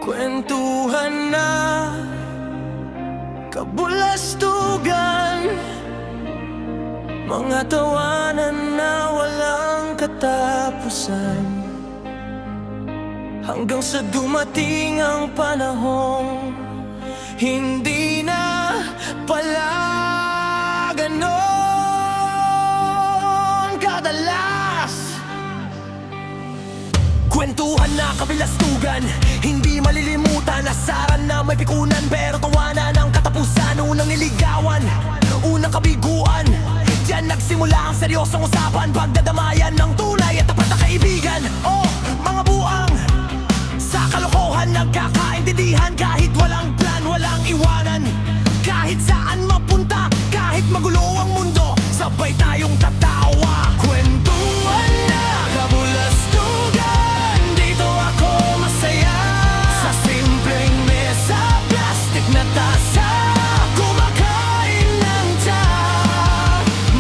Kwentuhan na kabulastugan, mga tawanan na walang katapusan, hanggang sa dumating ang panahong hindi na pala ganon kadalas. Kwentuhan na kabilastugan, hindi malilimutan. Asaran na may pikunan, pero tawanan ang katapusan. Unang niligawan, unang kabiguan, diyan nagsimula ang seryosong usapan. Pagdadamayan ng tunay at tapat na kaibigan. Oh, mga buang sa kalokohan, nagkakaintindihan. Kahit walang plan, walang iwanan. Kahit saan mapunta, kahit magulo ang mundo, sabay tayong tatawa. Kwentuhan na kabulastugan, dito ako masaya. Sa simpleng mesa, plastic na tasa, kumakain ng tsa.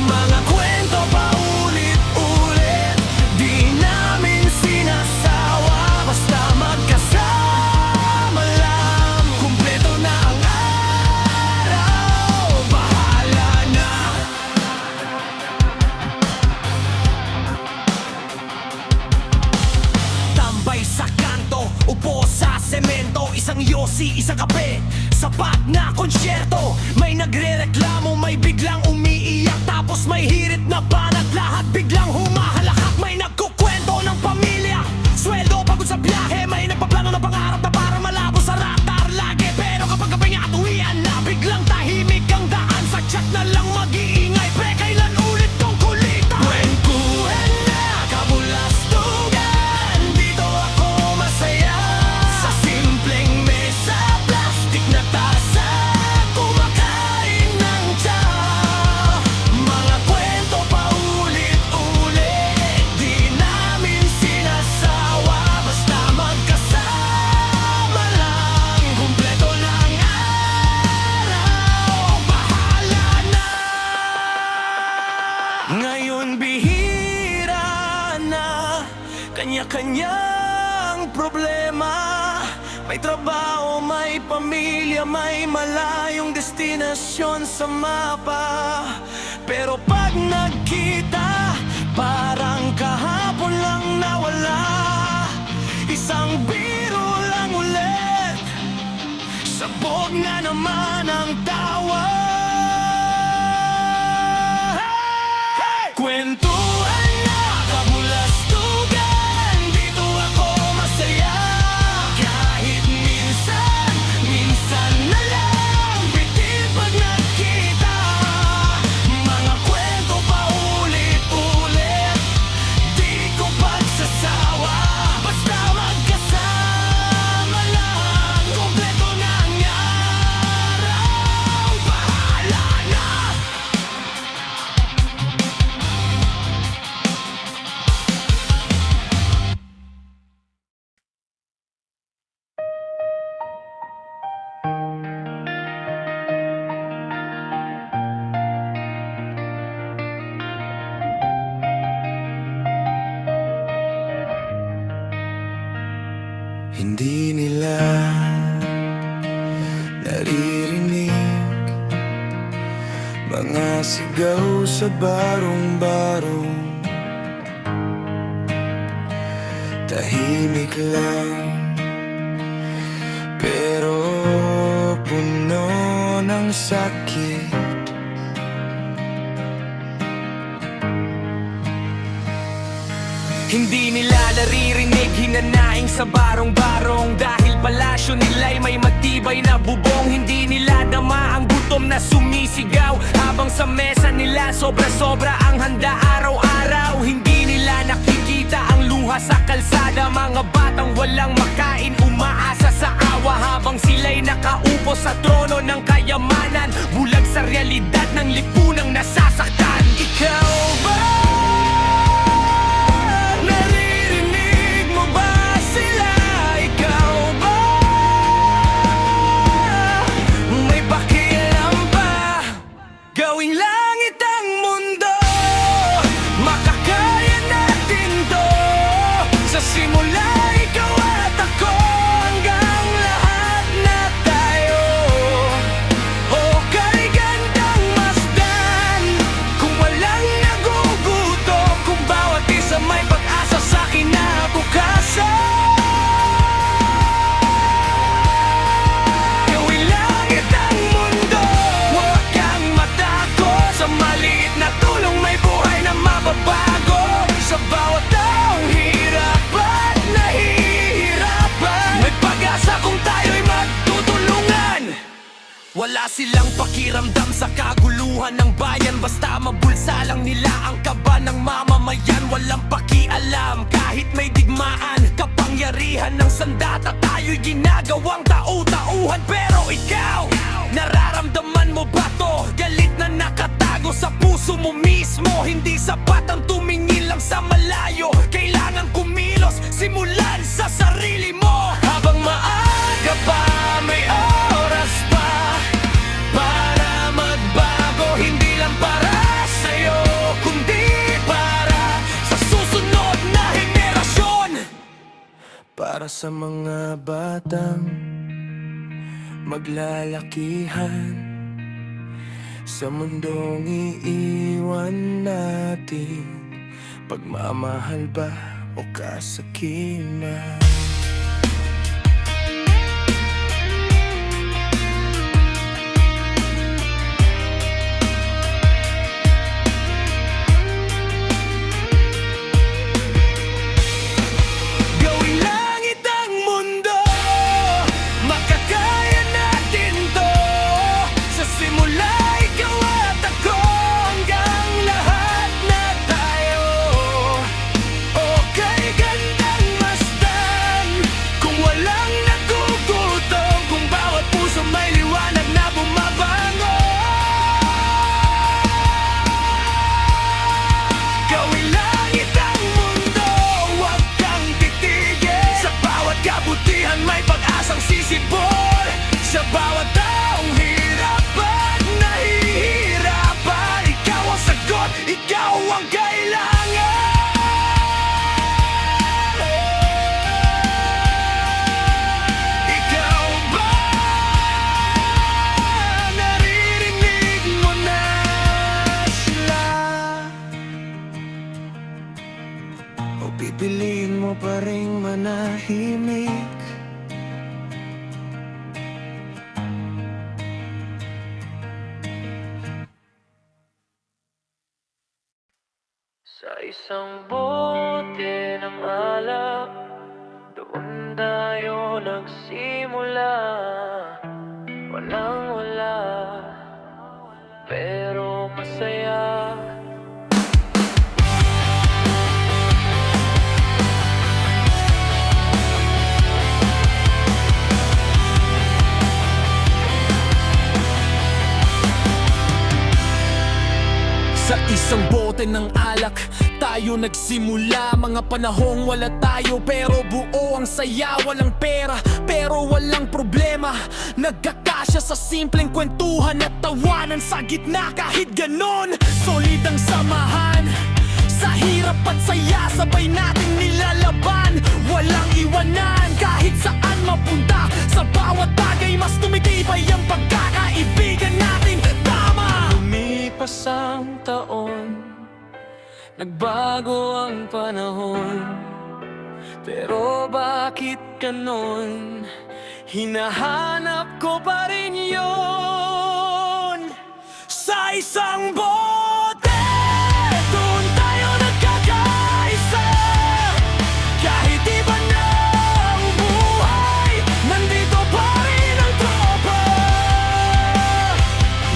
Mga kwento pa ulit-ulit, di namin sinasawa. Basta magkasama lang, kumpleto na ang araw. Bahala na. Tambay sa kanto, upo sa semento, isang yosi, isang kape, sapat na konsyerto. May nagre-reklamo, may biglang umiiyak, tapos may hirit na banat, lahat biglang humahalakak. May nagkukwento ng pamilya, sweldo, pagod sa biyahe. May nagpaplano ng pangarap na para malabo sa radar lagi. Pero kapag kapay nga tuwian na, biglang tahimik ang daan. Sa chat na lang mag-iingay, pre, kailan ulit tong kulitan? Kwentuhan na kabulastugan, dito ako masaya. Sa simpleng mesa, plastic na tasa, kumakain ng tsa. Mga kwento pa ulit-ulit, di namin sinasawa. Basta magkasama lang, kumpleto ng araw. Bahala na. Ngayon bihira na, kanya-kanyang problema. May trabaho, may pamilya, may malayong destinasyon sa mapa. Pero pag nagkita, parang kahapon lang nawala. Isang biro lang ulit, sabog na naman ang tawa. Kwentuhan na kabulastugan, dito ako masaya. Kahit minsan, minsan na lang bitin pag nagkita. Mga kwento pa ulit-ulit, di ko pagsasawa. Basta magkasama lang, kumpleto na ang araw. Bahala na. Hindi nila naririnig mga sigaw sa barong-barong. Tahimik lang, pero puno ng sakit. Hindi nila naririnig, hinanaing sa barong-barong. Dahil palasyo nila'y may matibay na bubong. Hindi nila dama ang gutom na sumisigaw, habang sa mesa nila sobra-sobra ang handa araw-araw. Hindi nila nakikita ang luha sa kalsada, mga batang walang makain, umaasa sa awa. Habang sila'y nakaupo sa trono ng kayamanan, bulag sa realidad ng lipunang nasasaktan. Ikaw ba? Naririnig mo ba sila? Ikaw ba? May pakialam ba? Gawing langit ang mundo, makakaya natin to. Sa simula ikaw at ako, hanggang Wala silang pakiramdam sa kaguluhan ng bayan, basta mabulsa lang nila ang kaba ng mamamayan. Walang pakialam kahit may digmaan, kapangyarihan ng sandata tayo'y ginagawang tau-tauhan. Pero ikaw, nararamdaman mo ba to? Galit na nakatago sa puso mo mismo. Hindi sapat ang tumingin lang sa malayo, kailangan kumilos, simulan sa sarili mo. Habang maaga pa, may oras pa para magbago. Hindi lang para sa'yo, kundi para sa susunod na henerasyon. Para sa mga batang maglalakihan sa mundong iiwan natin, pagmamahal ba o kasakiman? Gawing langit ang mundo, makakaya natin to. Sa simula ikaw at ako, hanggang lahat na tayo. Okay, gandang masdan kung walang nagugutom, kung bawat puso may liwanag na bumabango. Gawing langit ang mundo, huwag kang titigil. Sa bawat kabutihan may pag-asang sisibol. Sa bawat taong hirap at nahihirapan, ikaw ang sagot, ikaw ang kailangan. Ikaw ba, naririnig mo na sila? O pipiliin mo pa ring manahimik? Sa isang bote ng alak, doon tayo nagsimula. Walang wala, pero masaya. Sa isang bote ng alak, tayo nagsimula. Mga panahong wala tayo, pero buo ang saya. Walang pera, pero walang problema. Nagkakasya sa simpleng kwentuhan at tawanan. Sa gitna kahit ganon, solid ang samahan. Sa hirap at saya, sabay nating nilalaban. Walang iwanan, kahit saan mapunta. Sa bawat bagay, mas tumitibay ang pagkakaibigan natin. Tama! Lumipas ang taon, nagbago ang panahon, pero bakit ganon? Hinahanap ko pa rin yun. Sa isang bote, doon tayo nagkakaisa. Kahit iba na ang buhay, nandito pa rin ang tropa.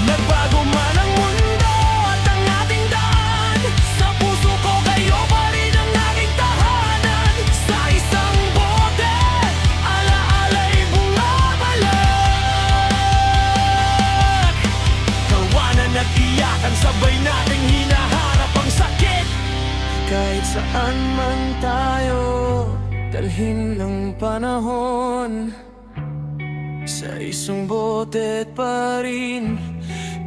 Nagbago man ang mundo at ang ating daan, sa puso ko kayo pa rin ang aking tahanan. Sa isang bote, alaala'y bumabalik. Tawanan at iyakan, sabay nating hinaharap ang sakit. Kahit saan man tayo, dalhin ng panahon. Sa isang bote pa rin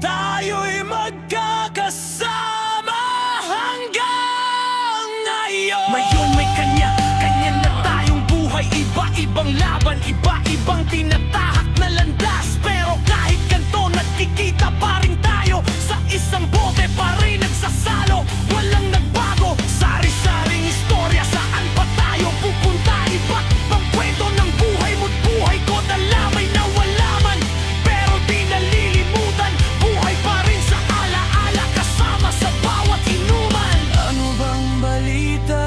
Tayo'y magkakasama hanggang ngayon. Ngayon may kanya-kanya na tayong buhay. Iba-ibang laban, iba-ibang tinatahak na landas. Pero kahit ganito, nagkikita pa rin tayo. Sa isang bote pa rin nagsasalo. Walang nagbago, sari-saring istorya. Saan pa tayo pupunta? Iba't ibang kwento ng buhay mo't buhay ko. Dalamay na walaman, pero di nalilimutan. Buhay pa rin sa alaala, kasama sa bawat inuman. ano bang balita?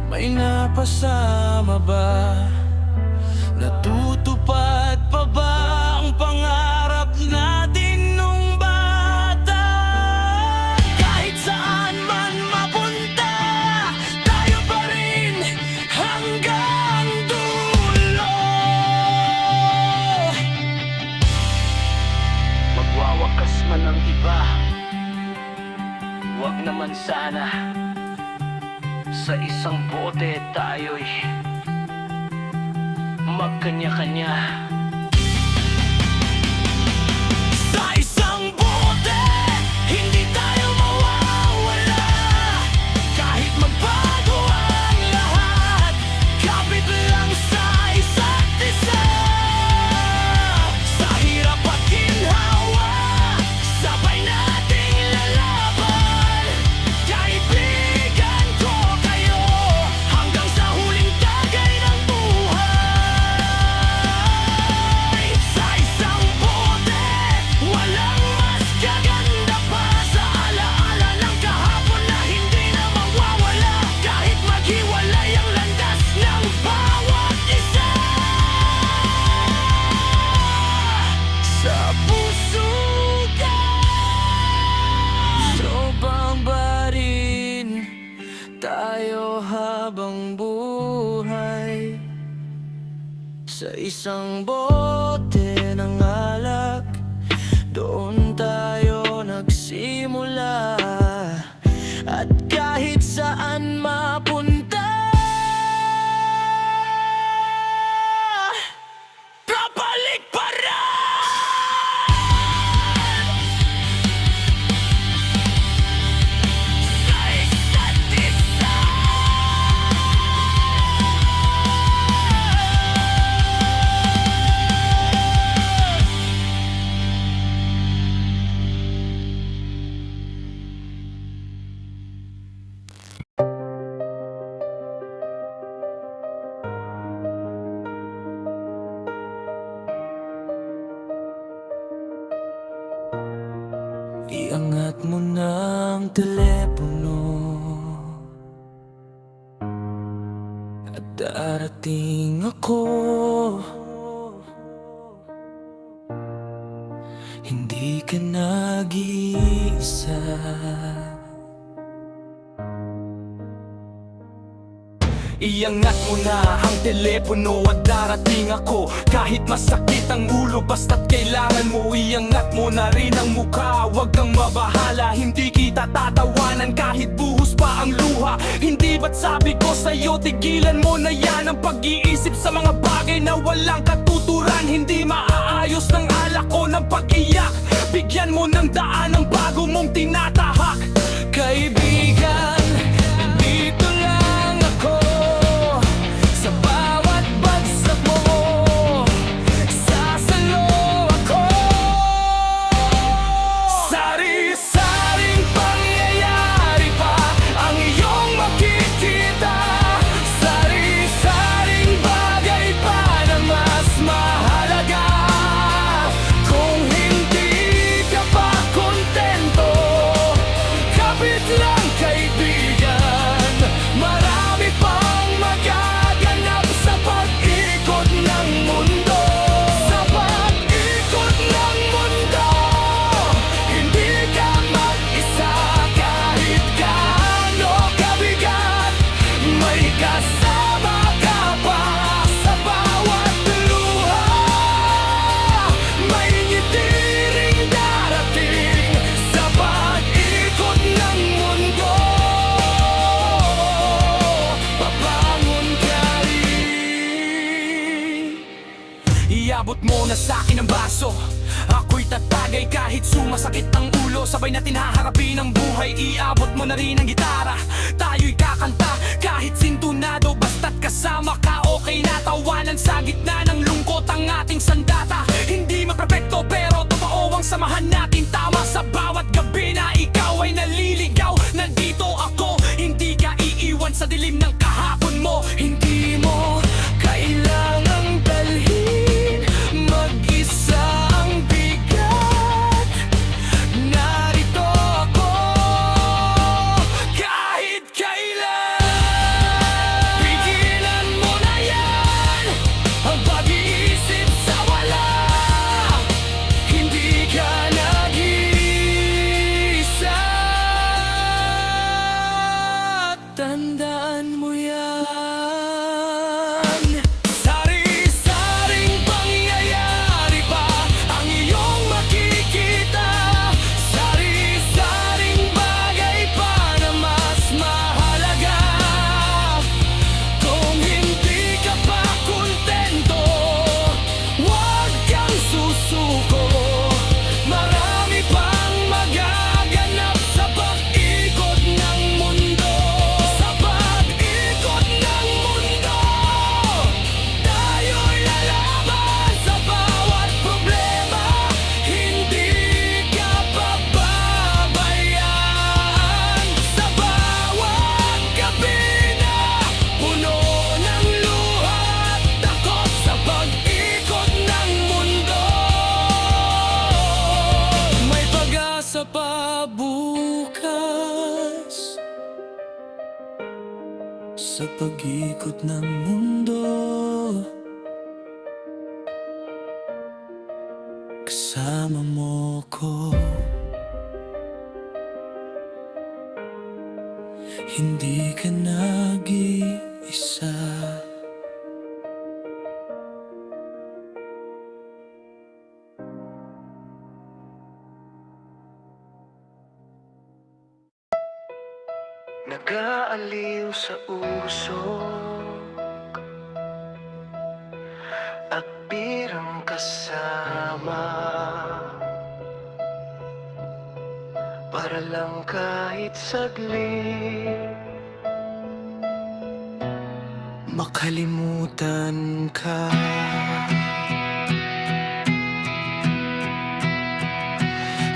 May napasama ba? Natutupad pa ba kasama ng iba. Wag naman sana. Sa isang bote tayo'y magkanya-kanya. Sa isang bote, hindi tayo mawawala. Kahit magbago ang lahat, kapit lang sa isa't isa. Sa hirap at ginhawa, sabay nating lalaban. Kaibigan ko kayo, hanggang sa huling tagay ng buhay. Sa isang bote, walang mas gaganda pa sa alaala ng kahapon na hindi na mawawala. Kahit maghiwalay ang landas ng bawat isa. Sa puso ka, Tropang pa rin tayo habang buhay. Sa isang bote ng alak, doon tayo nagsimula. At kahit saan mapunta, babalik pa rin. Sa isa't isa. iangat mo na ang telepono at darating ako. Hindi ka nag-iisa. Iangat mo na ang telepono at darating ako. Kahit masakit ang ulo, basta't kailangan mo. Iangat mo na rin ang mukha, wag kang mabahala. Hindi kita tatawanan kahit buhos pa ang luha. Hindi ba't sabi ko sa'yo, tigilan mo na yan ang pag-iisip sa mga bagay na walang katuturan. Hindi maaayos ng alak ko ng pag-iyak. Bigyan mo ng daan ang bago mong tinatahak. Kaibigan, dito lang ako. Sa bawat bagsak mo, sasalo ako. Sari-saring pangyayari pa ang iyong makikita. Sari-saring bagay pa na mas mahalaga. Kung hindi ka pa kontento, kapit lang kaibigan. Marami pang magaganap sa pag-ikot ng mundo. Sa pag-ikot ng mundo, hindi ka mag-isa. Kahit gaano kabigat, may kasama ka pa sa bawat luha. May ngiti ring darating sa pag-ikot ng mundo. Pabangon ka rin. Iabot mo na sa'kin ang baso, ako'y tatagay kahit sumasakit ang ulo. Sabay natin haharapin ang buhay. Iabot mo na rin ang gitara, tayo'y kakanta kahit sintunado. Basta't kasama ka, okay na. Tawanan sa gitna ng lungkot ang ating sandata. Hindi maperfecto pero totoo ang samahan natin. Tama sa bawat gabi na ikaw ay naliligaw. Nandito ako, hindi ka iiwan sa dilim ng kahapon mo. Hindi mo kailangang dalhin mag-isa ang bigat. Narito ako kahit kailan. Pigilan mo na yan ang pag-iisip sa wala. sa pag-ikot ng mundo. Kasama mo ko, hindi ka nag-iisa. Nag-aaliw sa usok at birang kasama, para lang kahit saglit makalimutan ka.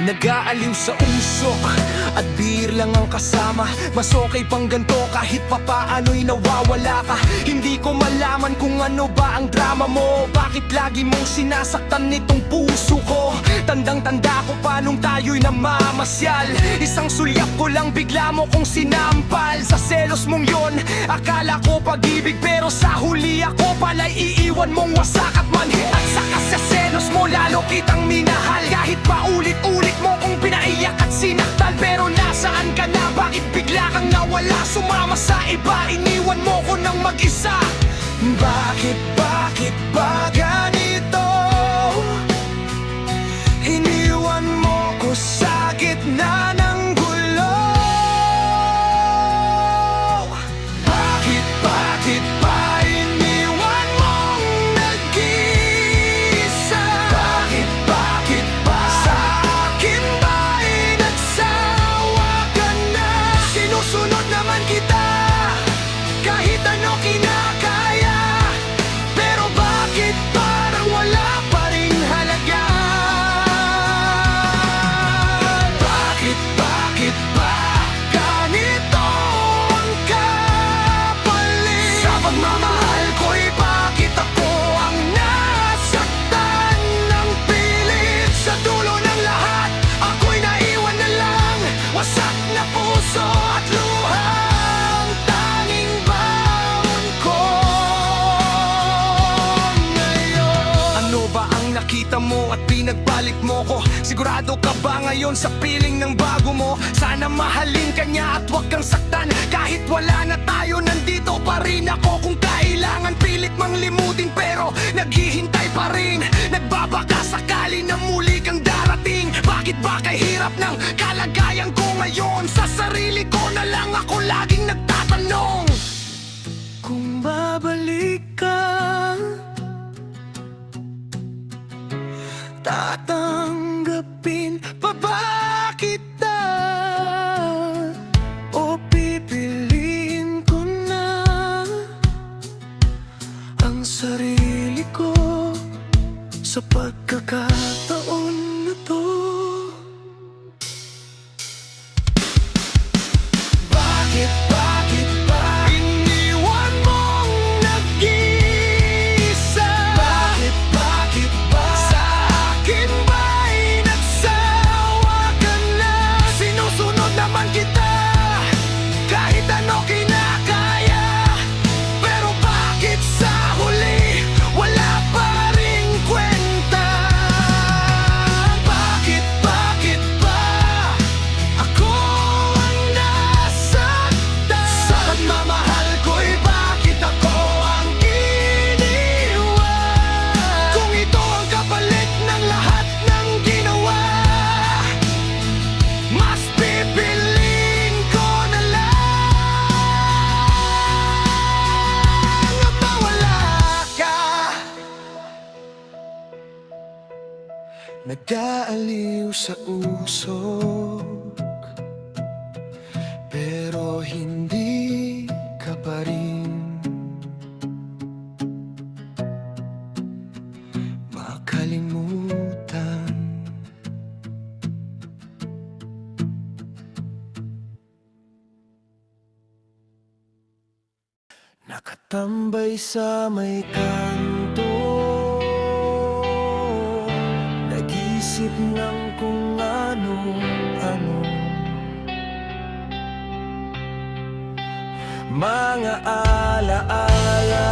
Nag-aaliw sa usok at beer lang ang kasama. Mas okay pang ganto kahit papaano'y nawawala ka. Hindi ko malaman kung ano ba ang drama mo. Bakit lagi mong sinasaktan nitong puso ko? Tandang-tanda ko pa nung tayo'y namamasyal. Isang sulyap ko lang bigla mo kong sinampal. Sa selos mong yon, akala ko pag-ibig, pero sa huli ako pala'y iiwan mong wasak at manhid. At saka sa selos mo lalo kitang minahal. Kahit paulit-ulit mo kong pinaiyak at sinaktan, pero nasaan ka na? Bakit bigla kang nawala? Sumama sa iba, iniwan mo ko ng mag-isa. Bakit ba ganito? Iniwan mo ko sa gitna ng gulo. Bakit ba iniwan mong nag-iisa? Bakit ba sa akin ba'y nagsawa ka na? Sinusunod naman kita kahit ano kinakaya, pero bakit parang wala pa ring halaga? Bakit ba ganito ang kapalit? Sa pagmamahal ko'y bakit ako ang nasaktan ng pilit? Sa dulo ng lahat, ako'y naiwan na lang, wasak na puso at luha ang tanging baon ko ngayon. Ano ba ang nakita mo at pinagbalik mo ko? Sigurado ka ba ngayon sa piling ng bago mo? Sana mahalin ka niya at huwag kang saktan. Kahit wala na tayo, nandito pa rin ako. Kung kailangan pilit mang limutin, pero naghihintay pa rin. Nagbabaka sakali na muli kang darating. Bakit ba kay hirap ng kalagayan ko ngayon? Sa sarili ko na lang ako laging nagtatanong, kung babalik ka, tatanggapin pa ba kita? O pipiliin ko na ang sarili ko sa pagkakataon na to? Bakit ba iniwan mong nag-iisa? Bakit ba sa akin ba'y nagsawa ka na? Sinusunod naman kita kahit ano kinakaya, pero bakit sa huli wala pa ring kwenta? Bakit ba ako ang nasaktan? Sa pagmamahal ko'y bakit ako ang iniwan? Kung ito ang kapalit ng lahat ng ginawa, mas pipiliin ko na lang na mawala ka. Nag-aaliw sa usok, pero hindi ka pa rin makalimutan. Nakatambay sa may kanto, nag-isip ng kung ano-ano. mga alaala,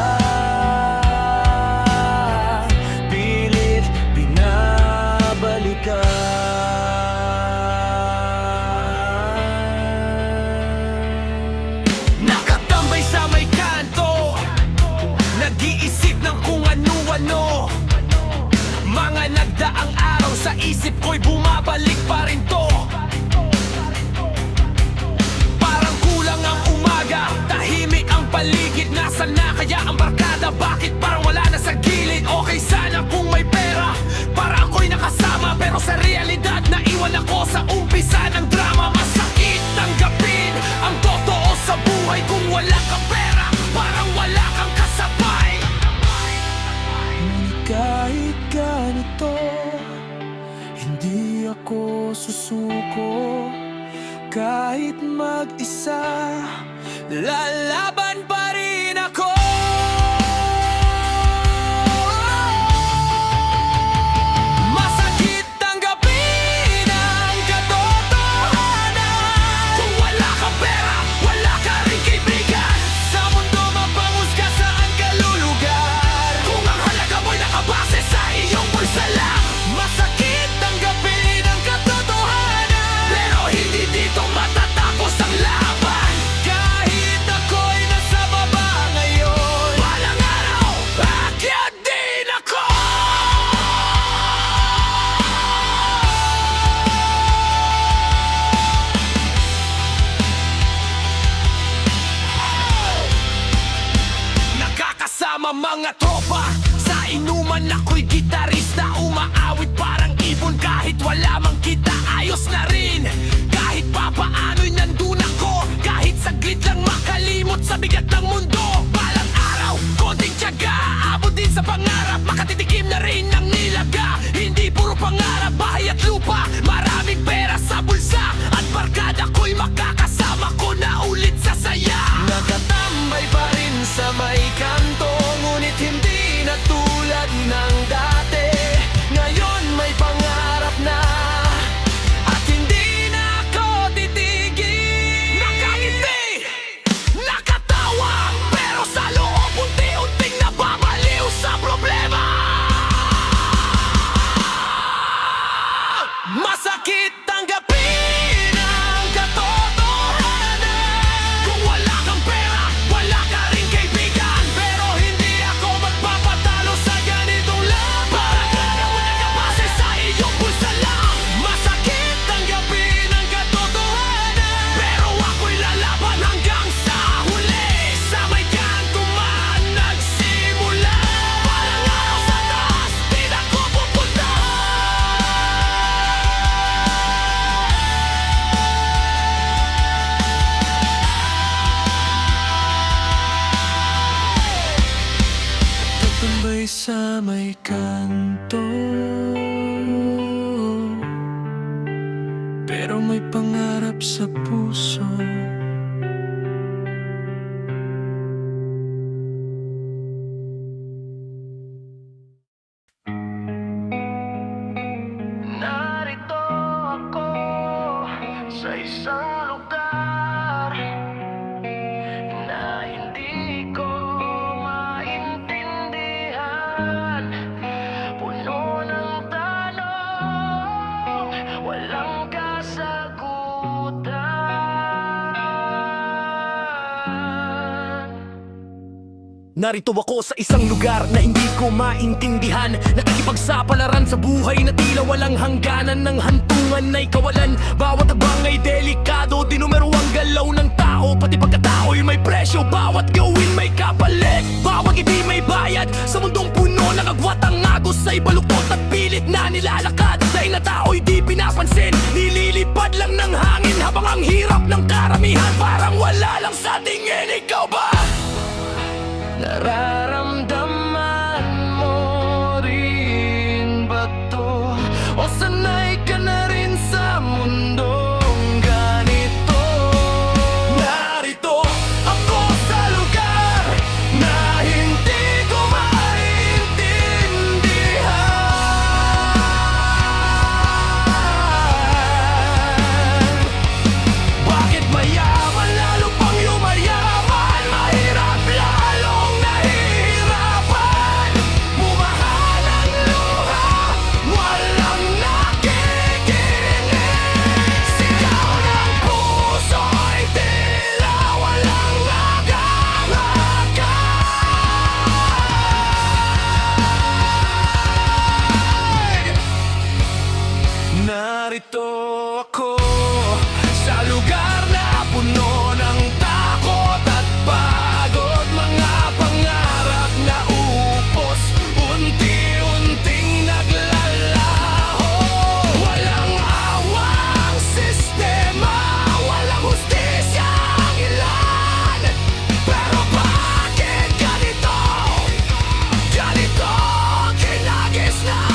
pilit binabalikan. Nakatambay sa may kanto, nag-iisip ng kung ano-ano. Mga nagdaang araw sa isip ko'y bumabalik pa rin to. Parang kulang ang umaga, tahimik ang paligid. Nasaan na kaya ang barkada? Bakit parang wala na sa gilid? Okay sana kung may pera para ako'y nakasama, pero sa realidad naiwan ako sa umpisa ng drama. Masakit tanggapin ang totoo sa buhay. Kung wala kang pera, parang wala kang kasabay. Ngunit kahit ganito, hindi ako susuko. Kahit mag-isa, Lalaban pa rin ako. Masakit tanggapin ang katotohanan. Kung wala kang pera, wala ka rin kaibigan. Sa mundo mapangusga, saan ka lulugar? Kung ang halaga mo'y nakabase sa iyong bulsa lang. Masakit tanggapin ang katotohanan, pero hindi dito matatapos ang laban. Kahit ako'y nasa baba ngayon, balang araw, aakyat din ako. Nakakasama mga tropa, sa inuman ako'y gitarista. Umaawit parang ibon kahit wala mang kita, ayos na rin. Kahit pa paano'y nandun ako, kahit saglit lang makalimot sa bigat ng mundo. Balang araw, konting tiyaga, abot din sa pangarap. Makatitikim na rin ng nilaga, hindi puro pangarap. Bahay at lupa, maraming pera sa bulsa, at barkada ko'y makakasama ko na ulit sa saya. Nakatambay pa rin sa may kanto, ngunit hindi na tulad ng dati. Ngayon may pangarap na, at hindi na ako titigil. Nakangiti, nakatawa, pero sa loob unti-unting nababaliw sa problema. Masakit tanggapin ang katotohanan. Kung wala kang pera, wala ka rin kaibigan. Pero hindi ako magpapatalo sa ganitong laban. Parang araw na nakabase sa iyong bulsa lang. Masakit tanggapin ang katotohanan, pero ako'y lalaban hanggang sa huli. Sa may kanto man nagsimula, parang araw sa taas, di na ako pupunta. tatambay sa may kanto, pero may pangarap sa puso. Narito ako sa isang lugar na hindi ko maintindihan. Puno ng tanong, walang kasagutan. Narito ako sa isang lugar na hindi ko maintindihan. Nakikipagsapalaran sa buhay na tila walang hangganan. Ng hantungan ay kawalan, bawat abang ay delikado. Dinumero ang galaw ng tao, pati pagkatao'y may presyo. Bawat gawin may kapalit, bawat ngiti may bayad. Sa mundong puno ng agwat, ang agos ay baluktot at pilit na nilalakad. Dahil na tao'y di pinapansin, nililipad lang ng hangin. Habang ang hirap ng karamihan parang wala lang sa tingin. Ikaw ba? Nararamdaman mo rin ba to? O sanay ka na rin sa mundong ganito? Narito ako sa lugar na hindi ko maintindihan. Bakit mayaman lalo pang yumayaman? narito ako sa lugar na puno ng takot at pagod. Mga pangarap na upos, unti-unting naglalaho. Walang awang sistema, walang hustisya ang ilan. Pero bakit ganito? Ganito kinagisnan.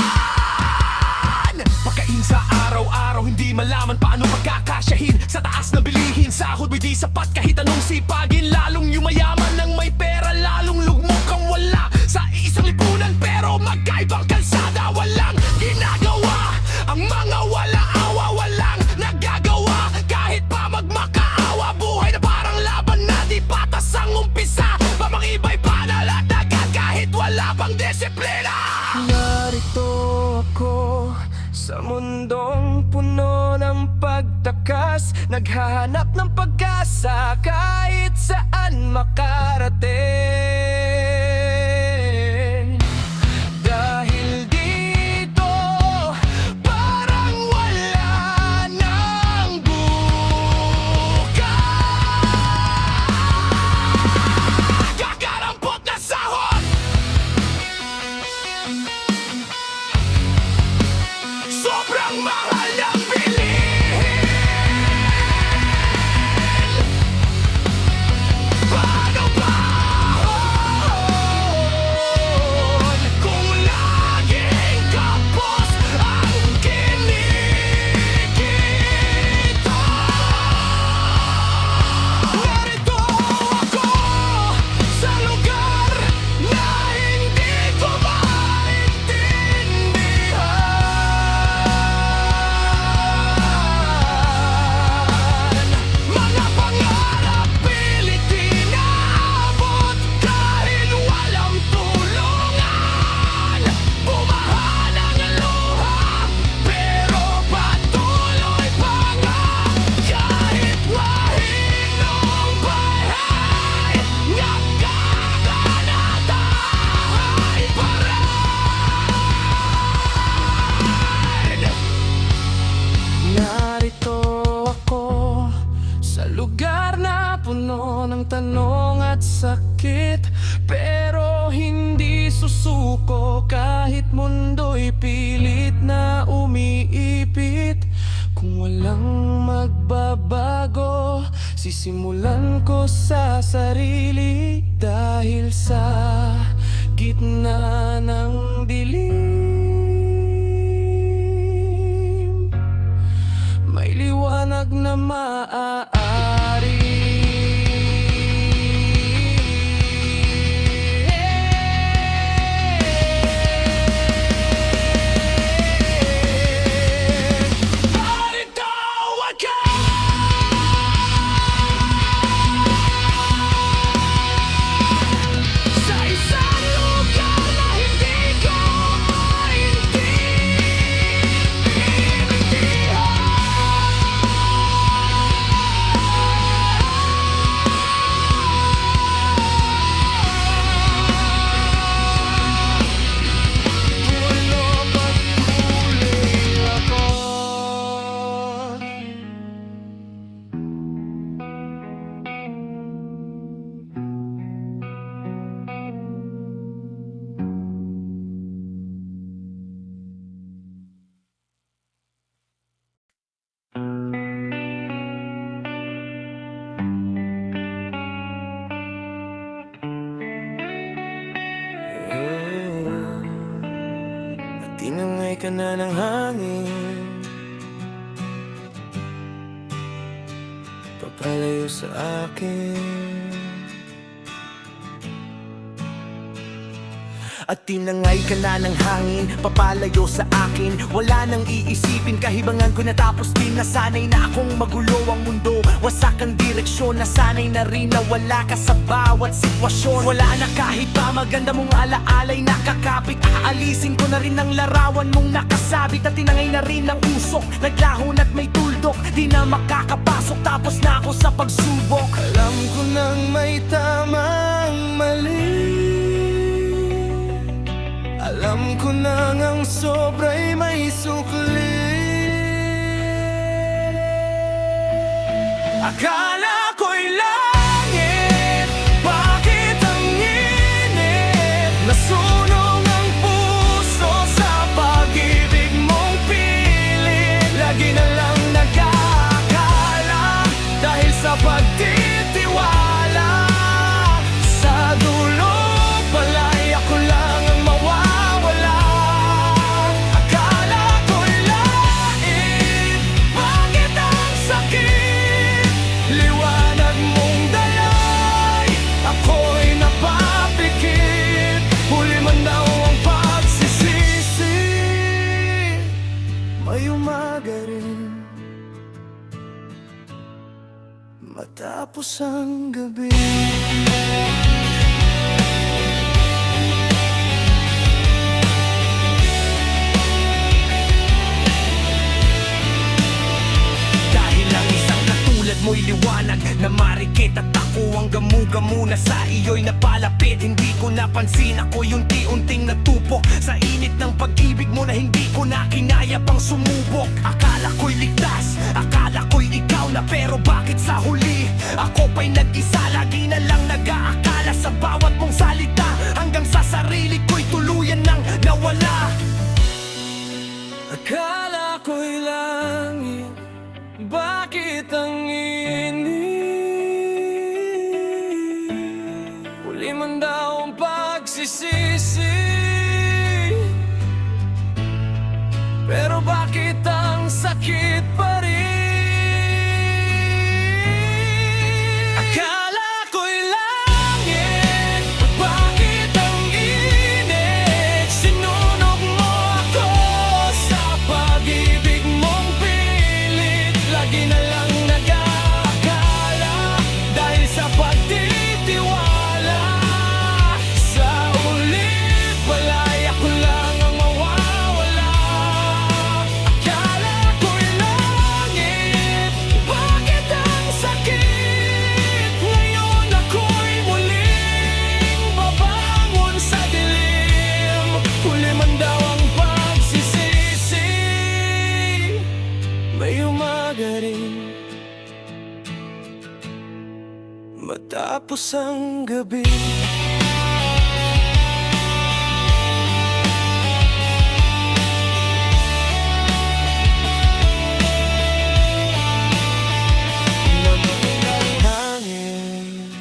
Pagkain sa araw-araw, hindi malaman paano magkakasyahin. Sa taas na bilihin, sahod mo'y di sapat kahit anong sipagin. Lalong yumayaman ng may pera, lalong lugmok ang wala. Sa isang lipunan pero magkaibang kalsada. Walang ginagawa, ang mga wala awa. Walang nagagawa, kahit pa magmakaawa. Buhay na parang laban na di patas ang umpisa. Pamang iba'y banal at agad kahit wala pang disiplina. Narito ako sa mundong puno ng pagtakas, naghahanap ng pag-asa kahit saan makarating. Dahil dito parang wala nang bukas. Kakarampot na sahod, sobrang mahal ng bilihin. Paano ba kung laging kapos ang kinikita? Narito ako sa lugar na hindi ko maintindihan. Mga pangarap pilit inaabot kahit walang tulungan. Bumaha ng luha pero patuloy pangarap. Kahit mahinong bahay, nagkakanatahay pa rin. Narito ako sa lugar na puno ng tanong at sakit, pero hindi susuko kahit mundo'y pilit na umiipit. Kung walang magbabago, sisimulan ko sa sarili. Dahil sa gitna ng dilim, may liwanag na maaari. Narito ako sa isang lugar na hindi ko Tinangay ka na ng hangin, papalayo sa akin. At tinangay ka na ng hangin, papalayo sa akin. Wala nang iisipin, kahibangan ko natapos din. Nasanay na akong magulo ang mundo, wasak ang direksyon. Nasanay na rin na wala ka sa bawat sitwasyon. Wala na kahit pa maganda mong alaalay nakakapit. Aalisin ko na rin ang larawan mong nakasabit. At tinangay na rin ang usok, naglahon at may tuldok. Di na makakapasok, tapos na ako sa pagsubok. Alam ko nang may tamang mali, alam ko nang ang sobra'y may sukli. Pero bakit ganito? Ganito kinagisnan. Narito ako sa lugar na hindi ko maintindihan. Buhay na parang laban na di patas ang umpisa. Pamang iba'y banal at agad kahit pa magmakaawa. Buhay na parang laban na di patas ang umpisa. Pamang iba'y banal at agad kahit wala pang disiplina. Narito ako sa lugar na hindi ko maintindihan. Alam ko nang ang sobra'y may sukli. Akala ko'y langit, bakit ang init? Nasunog ang puso sa pag-ibig mong pilit. Lagi na lang nag-aakala dahil sa pagtitiwala. Sa dulo pala'y ako lang ang mawawala. Akala ko'y lait, bakit ang sakit? Liwanag mong dalay, ako'y napapikit. Huli man daw ang pagsisisi. May umaga rin matapos ang gabi. Dahil lang isang katulad mo'y liwanag na marikit. At ako ang gamu-gamu na sa iyo'y napalapit. Hindi ko napansin ako'y unti-unting natupok sa init ng pag-ibig mo na hindi ko na kinaya pang sumubok. Akala ko'y ligtas, akala ko'y ikaw na, pero bakit sa huli ako pa'y nag-isa? Lagi na lang nag-aakala sa bawat mong salita, hanggang sa sarili ko'y tuluyan nang nawala. Akala ko'y langit, bakit ang init? Huli man daw ang pagsisisi, pero bakit ang sakit pa rin? Akala ko'y langit, bakit ang init? Sinunog mo ako sa pag-ibig mong pilit. Lagi na lang nag-aakala dahil sa pagtitiwala. Sa ulit pala'y ako lang ang mawawala. Akala ko'y langit, bakit ang sakit? Ngayon ako'y muling babangon sa dilim. Huli man daw ang pagsisisi. May umaga rin matapos ang gabi. Hangin,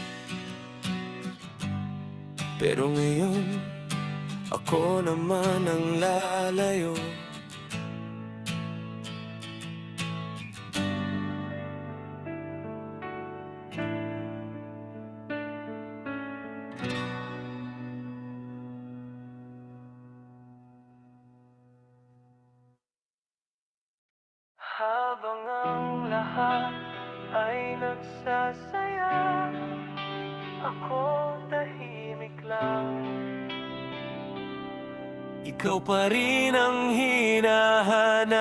pero ngayon ako naman ang lalayo. Habang ang lahat ay nagsasaya, ako tahimik lang. Ikaw pa rin ang hinahanap.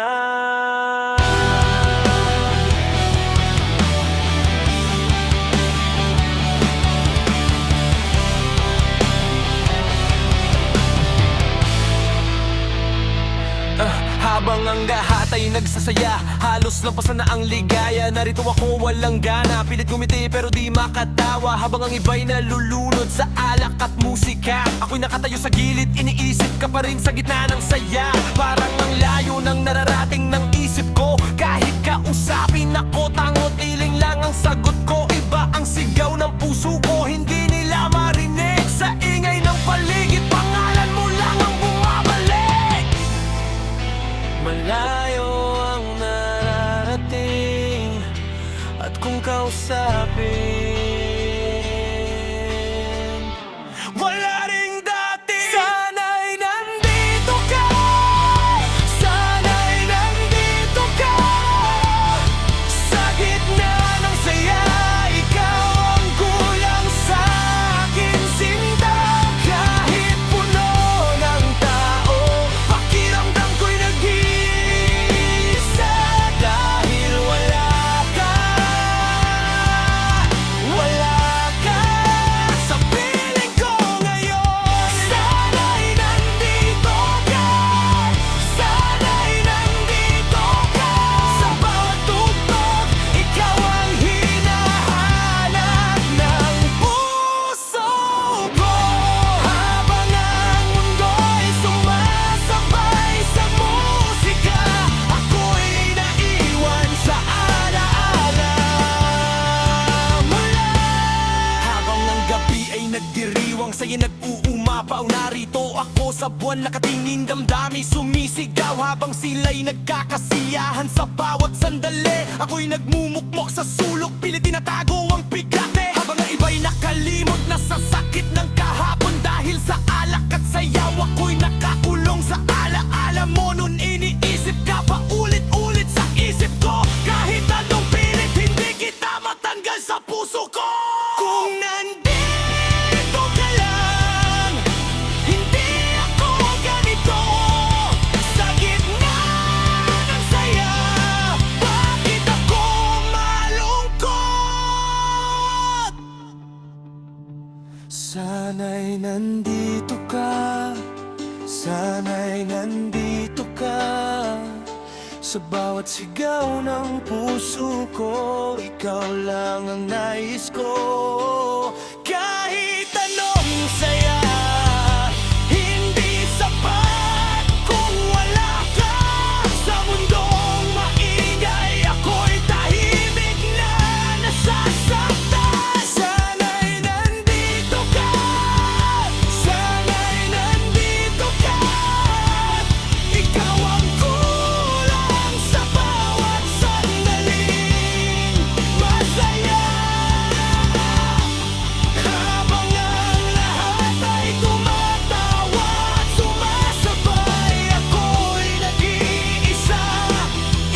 Habang ang lahat ay nagsasaya, halos lampasan na ang ligaya. Narito ako walang gana, pilit gumiti pero di makatawa. Habang ang iba'y nalulunod sa alak at musika, ako'y nakatayo sa gilid, iniisip ka pa rin sa gitna ng saya. Parang ang layo ng nararating ng isip ko. Kahit kausapin ako, tangot iling lang ang sagot ko. Iba ang sigaw ng puso ko, hindi nila marinig. Sa ingay ng paligid, pangalan mo lang ang bumabalik. Malayo ang nararating, at kung kausapin, wala ring dati. Sana'y nandito ka, sana'y nandito ka. Sa gitna ng saya, ikaw ang kulang sa akin, sinta. Kahit puno ng tao, pakiramdam ko'y nag-iisa. Dahil wala ka, sa buwan nakatingin, damdami sumisigaw habang sila'y nagkakasiyahan sa bawat sandali. Ako'y nagmumukmok sa sulok, pilit tinatago ang bigate, habang ang iba'y nakalimot na sa sakit ng kahapon. Dahil sa alak at sayaw, ako'y nakakulong sa alaala mo. Nun iniisip ka pa ulit-ulit sa isip ko, kahit anong pilit, hindi kita matanggal sa puso ko. Kung nandito ka lang, hindi ako ganito. Sa gitna ng saya, bakit ako malungkot? Sana'y nandito ka, sana'y nandito ka. Sa bawat sigaw ng puso ko, ikaw lang ang nais ko. Kahit anong saya, hindi sapat kung wala ka. Sa mundong maingay, ako'y tahimik na nasasaktan. Sana'y nandito ka, sana'y nandito ka. Ikaw ang kulang sa bawat sandaling masaya. Habang ang lahat ay tumatawa at sumasabay, ako'y nag-iisa.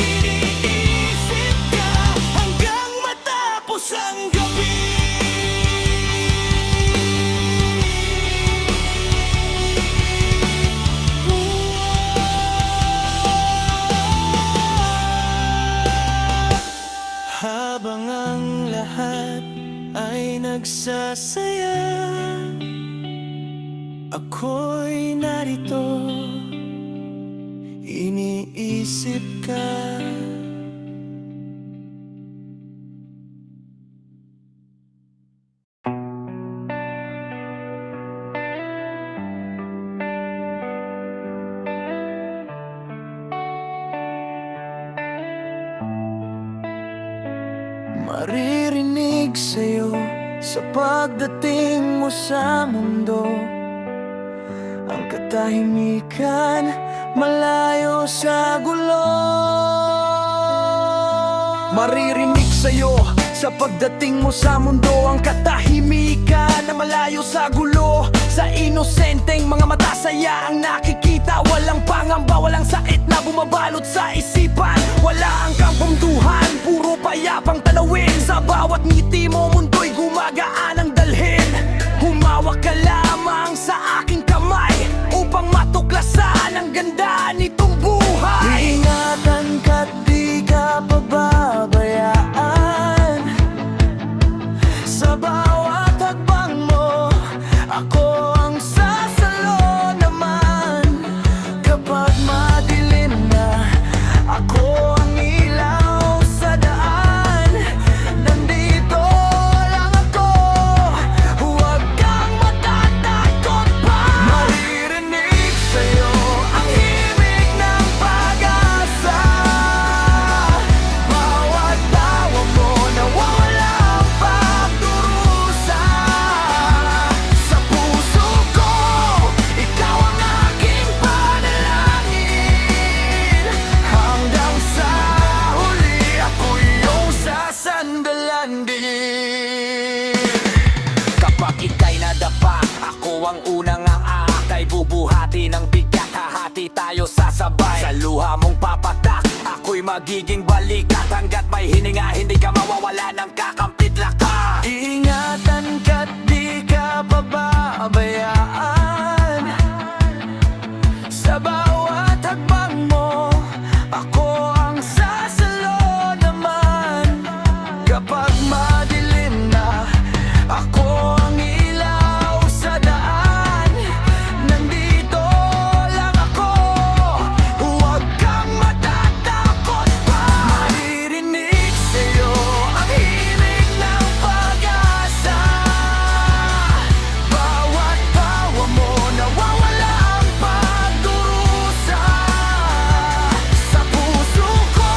Iniisip ka hanggang matapos ang gabi. Habang ang lahat ay nagsasaya, ako'y narito, iniisip ka. Maririnig sa'yo sa pagdating mo sa mundo, ang katahimikan malayo sa gulo. Maririnig sa'yo sa pagdating mo sa mundo, ang katahimikan na malayo sa gulo. Sa inosenteng mga mata, saya ang nakikita. Walang pangamba, walang sakit na bumabalot sa isipan. Wala ang kampungduhan, puro payapang tanawin. Sa bawat ngiti mo, mundo'y gumagaan ang dalhin. Humawak ka lamang sa aking kamay upang matuklasan ang ganda nitong buhay. Ingatan ka't di ka pababayaan. Sa bawat hakbang mo, ako ang sasalo naman. Kapag madilim na, ako ang ilaw sa daan. Nandito lang ako, huwag kang matatakot pa. Maririnig sa'yo ang himig ng pag-asa. Bawat tawa mo nawawala ang pagdurusa. Sa puso ko, ikaw ang aking panalangin. Hanggang sa huli, ako iyong sasandalan din. Kapag ika'y nadapa, ako ang unang aakay. Bubuhati ng bigat, hahati tayo sasabay. Sa luha mong papatak, ako'y magiging balikat. Hanggat may hininga, hindi ka mawawala ng kakampit laka. Iingatan ka't di ka pababayaan. Sa bawat hakbang mo, ako ang sasalo naman. Kapag madilim na, ako ang ilaw sa daan. Nandito lang ako, huwag kang matatakot pa. Maririnig sa'yo ang himig ng pag-asa. Bawat tawa mo nawawala ang pagdurusa. Sa puso ko,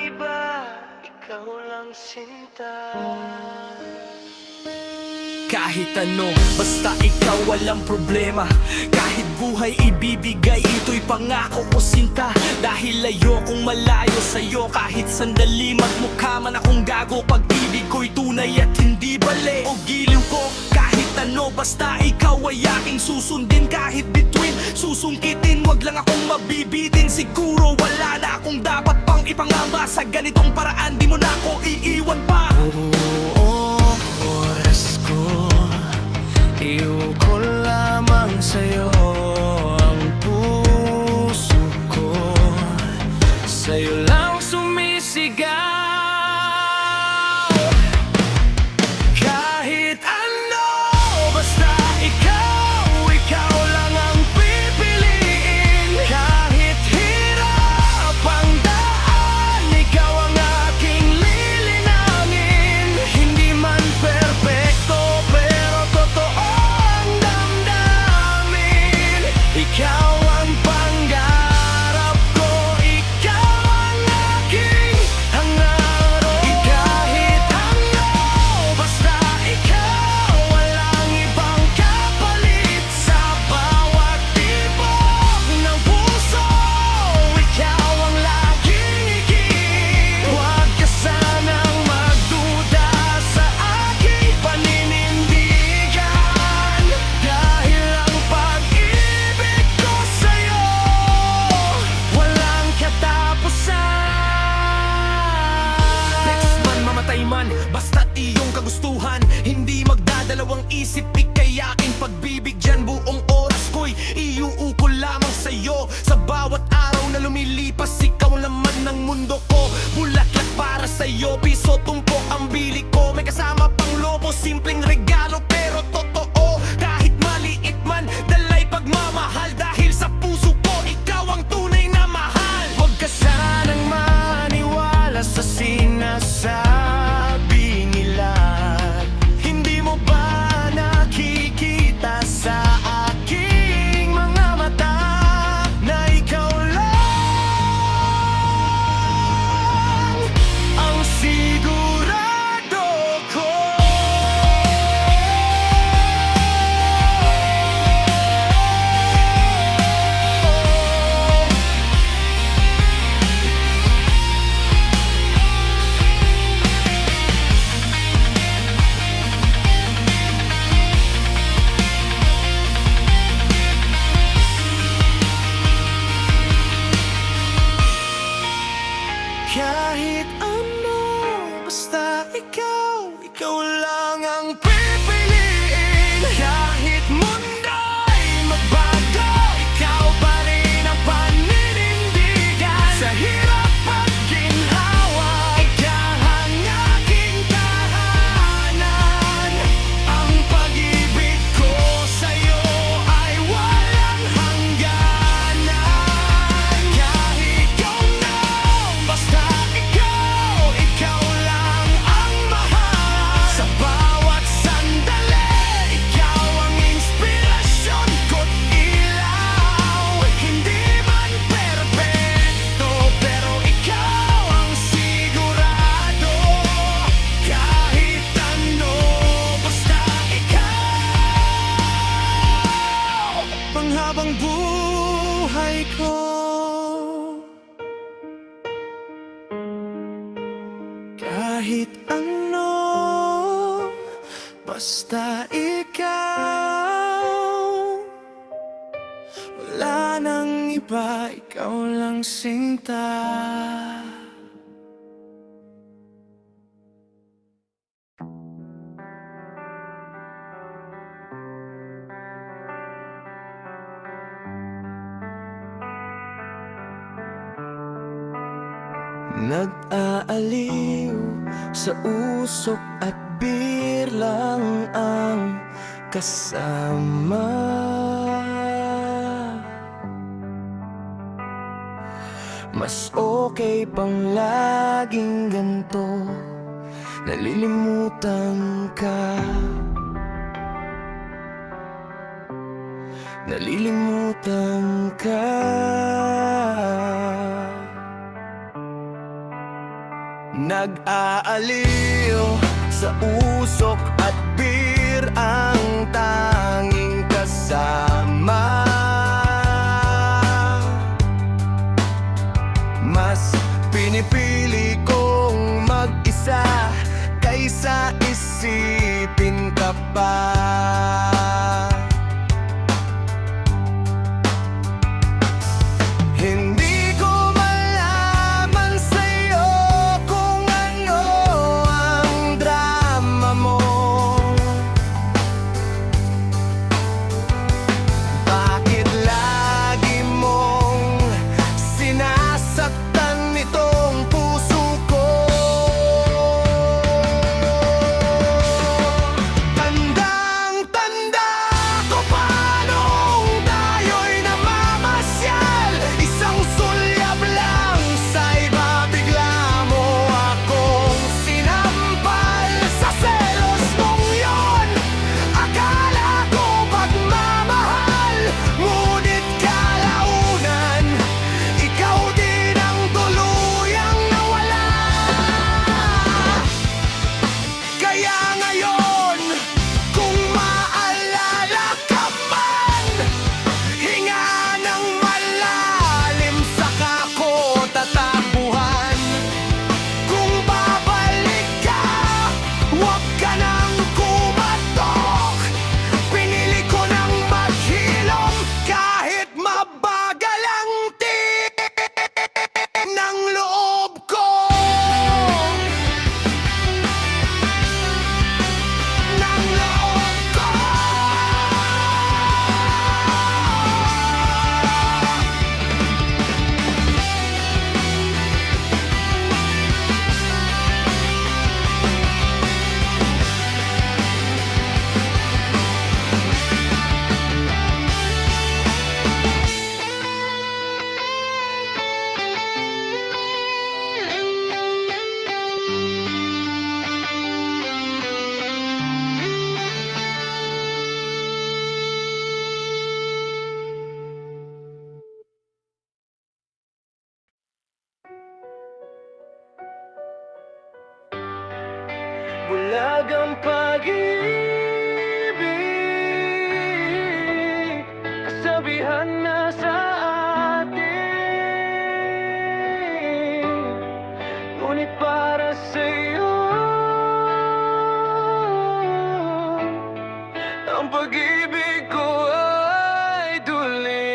iba, ikaw lang sinta. Kahit ano, basta ikaw walang problema. Kahit buhay ibibigay, ito'y pangako ko sinta. Dahil ayokong malayo sa'yo kahit sandali. Magmukha man akong gago, pag-ibig ko'y tunay at hindi bale. O giliw ko, kahit ano, basta ikaw ay aking susundin. Kahit bituin, susungkitin, wag lang akong mabibitin. Siguro wala na akong dapat pang ipangamba. Sa ganitong paraan, di mo na ako iiwan pa. Iyoko lamang sa'yo ang puso ko, sa'yo lang sumisigaw. Kahit ano, basta ikaw, ikaw lang ang pipiliin. Kahit hirap ang daan, ikaw ang aking lilinangin. Hindi man perfecto, pero totoo ang damdamin. Ikaw ang pangarap ko, ikaw ang aking hangaron. Kahit ano, basta ikaw, walang ibang kapalit. Sa bawat tibok ng puso, ikaw ang laging higit. Huwag ka sanang magduda sa aking paninindigan. Dahil ang pag-ibig ko sa'yo, walang katapusan. Next man, mamatay man, basta't iyong kagustuhan. Hindi magdadalawang isip, ika'y aking pagbibigyan. Buong oras ko'y iuukol lamang sa'yo. Sa bawat araw na lumilipas, ikaw naman ng mundo ko. Bulaklak para sa'yo, piso tumpok ang bili ko. May kasama pang lobo, simpleng regalo pero totoo. Kahit maliit man, dalay pagmamahal. Dahil sa puso ko, ikaw ang tunay na mahal. Huwag ka sanang maniwala sa sinasabi nila. Hindi mo ba nakikita sa aking mga mata na ikaw lang ang sigurado ko? Kahit ano, basta ikaw, ikaw lang ang pipiliin. Kahit mundo'y magbago, ikaw pa rin ang paninindigan. Sa hirap at ginhawa, ikaw ang aking tahanan. Ang pag-ibig ko sa'yo ay walang hangganan. Kahit ano, basta ikaw, ikaw lang ang mahal. Sa bawat sandali, ikaw ang inspirasyon ko't ilaw. Hindi man perfecto, pero ikaw ang sigurado. Kahit ano, basta ikaw, panghabang buhay ko. Kahit ano, basta ikaw, wala nang iba, ikaw lang sinta. Nag-aaliw sa usok at birlang ang kasama. Mas okay pang laging ganto, nalilimutan ka. Nalilimutan ka. Nag-aaliw sa usok at beer ang tanging kasama. Mas pinipili kong mag-isa kaysa isipin ka pa. Hindi ko malaman sa'yo kung ano ang drama mo. Bakit lagi mong sinasaktan itong puso ko? Tandang-tanda ko pa nung tayo'y namamasyal. Isang sulyap lang sa iba, bigla mo akong sinampal. Sa selos mong yon, akala ko pagmamahal. Ngunit kalaunan, ikaw din ang tuluyang nawala. Kaya ngayon, kung maalala ka man, hinga ng malalim saka ko tatakbuhan. Kung babalik ka, huwag ka nang kumatok. Pinili ko nang maghilom kahit mabagal ang titik ng loob ko. Ng loob ko. Bulag ang pag-ibig, kasabihan na sa atin. Ngunit para sa'yo, ang pag-ibig ko ay duling.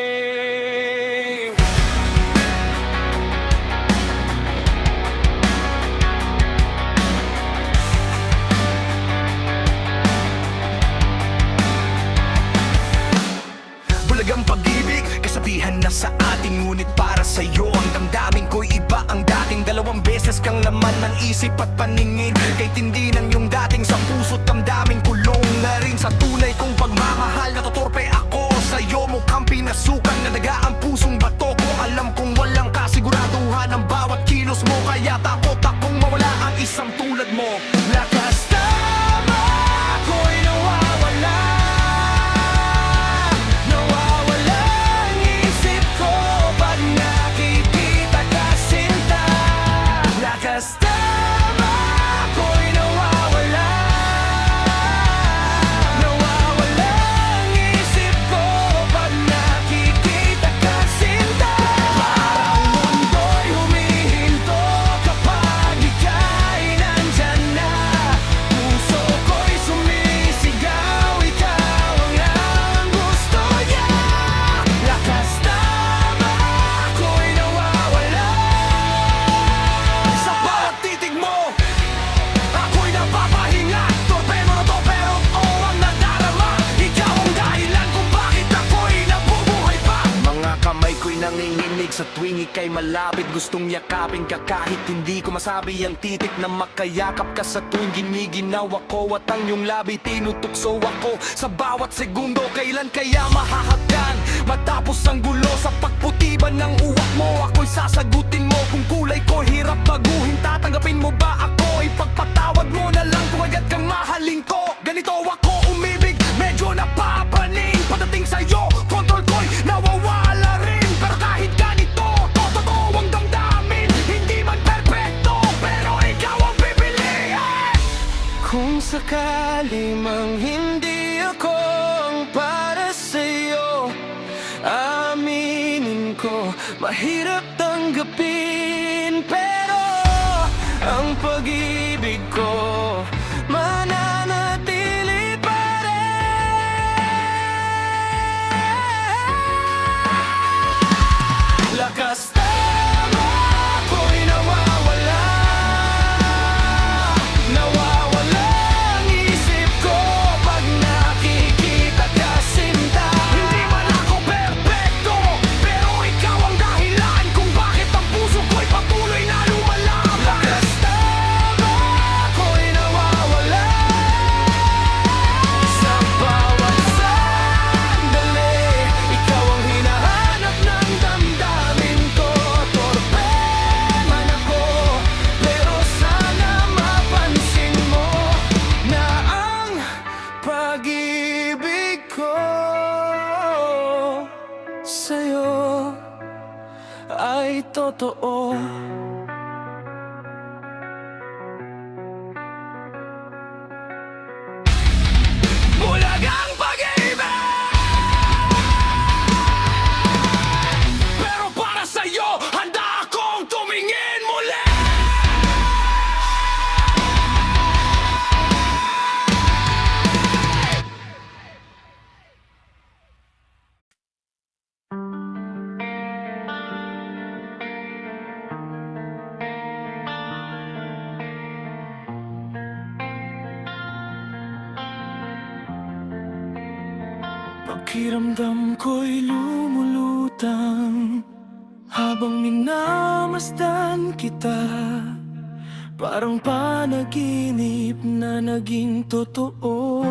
Bulag ang pag-ibig, kasabihan na sa ating. Ngunit para sa'yo, ang damdamin ko'y iba ang dating. Dalawang beses kang laman ng isip at paningin. Kay tindi ng iyong dating sa puso't damdamin. Kulong na rin sa tunay kong pagmamahal. Natutorpe ako sa'yo, mukhang pinasukan na daga ang pusong bato ko. Alam kong walang kasiguraduhan ang bawat kilos mo, kaya takot akong mawala ang isang tulad mo. Lakas tama ko'y nawawala. Nawawala ang isip ko pag nakikita ka sinta. Lakas tama ko'y nawawala. Nawawala ang isip ko pag nakikita ka sinta. Parang mundo'y humihinto kapag ika'y nandyan na. Puso ko'y sumisigaw, ikaw ang gusto niya. Lakas tama ko'y nawawala. Sa bawat titig mo, ako'y napapahinga. Torpeno na to pero oo ang nadarama. Ikaw ang dahilan kung bakit ako'y nabubuhay pa. Mga kamay ko'y nanginginig sa tuwing ika'y malapit. Gustong yakapin ka kahit hindi ko masabi ang titik na makayakap ka sa tuwing giniginaw ako. At ang iyong labi tinutukso ako sa bawat segundo. Kailan kaya mahahagkan matapos ang gulo sa pagputiban ng uwak mo? Ako'y sasagutin mo kung kulay ko hirap baguhin. Tatanggapin mo ba ako? Ipagpatawad mo na lang kung agad kang mahalin ko. Ganito ako umibig, medyo napapaning. Pagdating sa'yo, kontrol ko'y nawawala rin. Pero kahit ganito, totoo ang damdamin. Hindi man perfecto, pero ikaw sakali mang hindi ako ang para sa'yo, aminin ko, mahirap tanggapin, pero ang pag-ibig ko mananatili pa rin. Lakas tama ako'y nawawala, nawawala ang isip ko pag nakikita ka, sinta. Hindi man ako perpekto, pero ikaw ang dahilan kung bakit ang puso ko'y patuloy na lumalaban. Lakas tama ako'y nawawala sa bawat sandali. Ikaw ang hinahanap ng damdamin ko. Torpe man ako, pero sana mapansin mo na ang pag-ibig ko sa'yo ay totoo. Bulagang pag-ibig, pero para sa'yo handa akong tumingin muli. Pakiramdam ko'y lumulutang habang minamasdan kita, parang panaginip na naging totoo.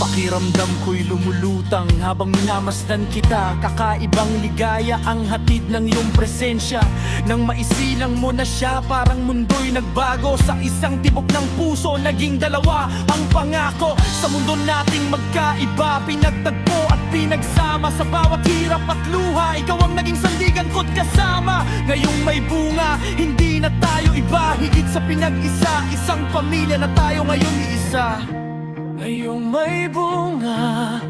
Pakiramdam ko'y lumulutang habang minamasdan kita, kakaibang ligaya ang hatid ng iyong presensya. Nang maisilang mo na siya, parang mundo'y nagbago. Sa isang tibok ng puso, naging dalawa ang pangako. Sa mundo nating magkaiba, pinagtagpo at pinagsama. Sa bawat hirap at luha, ikaw ang naging sandigan ko't kasama. Ngayong may bunga, hindi na tayo iba, higit sa pinag-isa, isang pamilya na tayo ngayong iisa. Ngayong may bunga,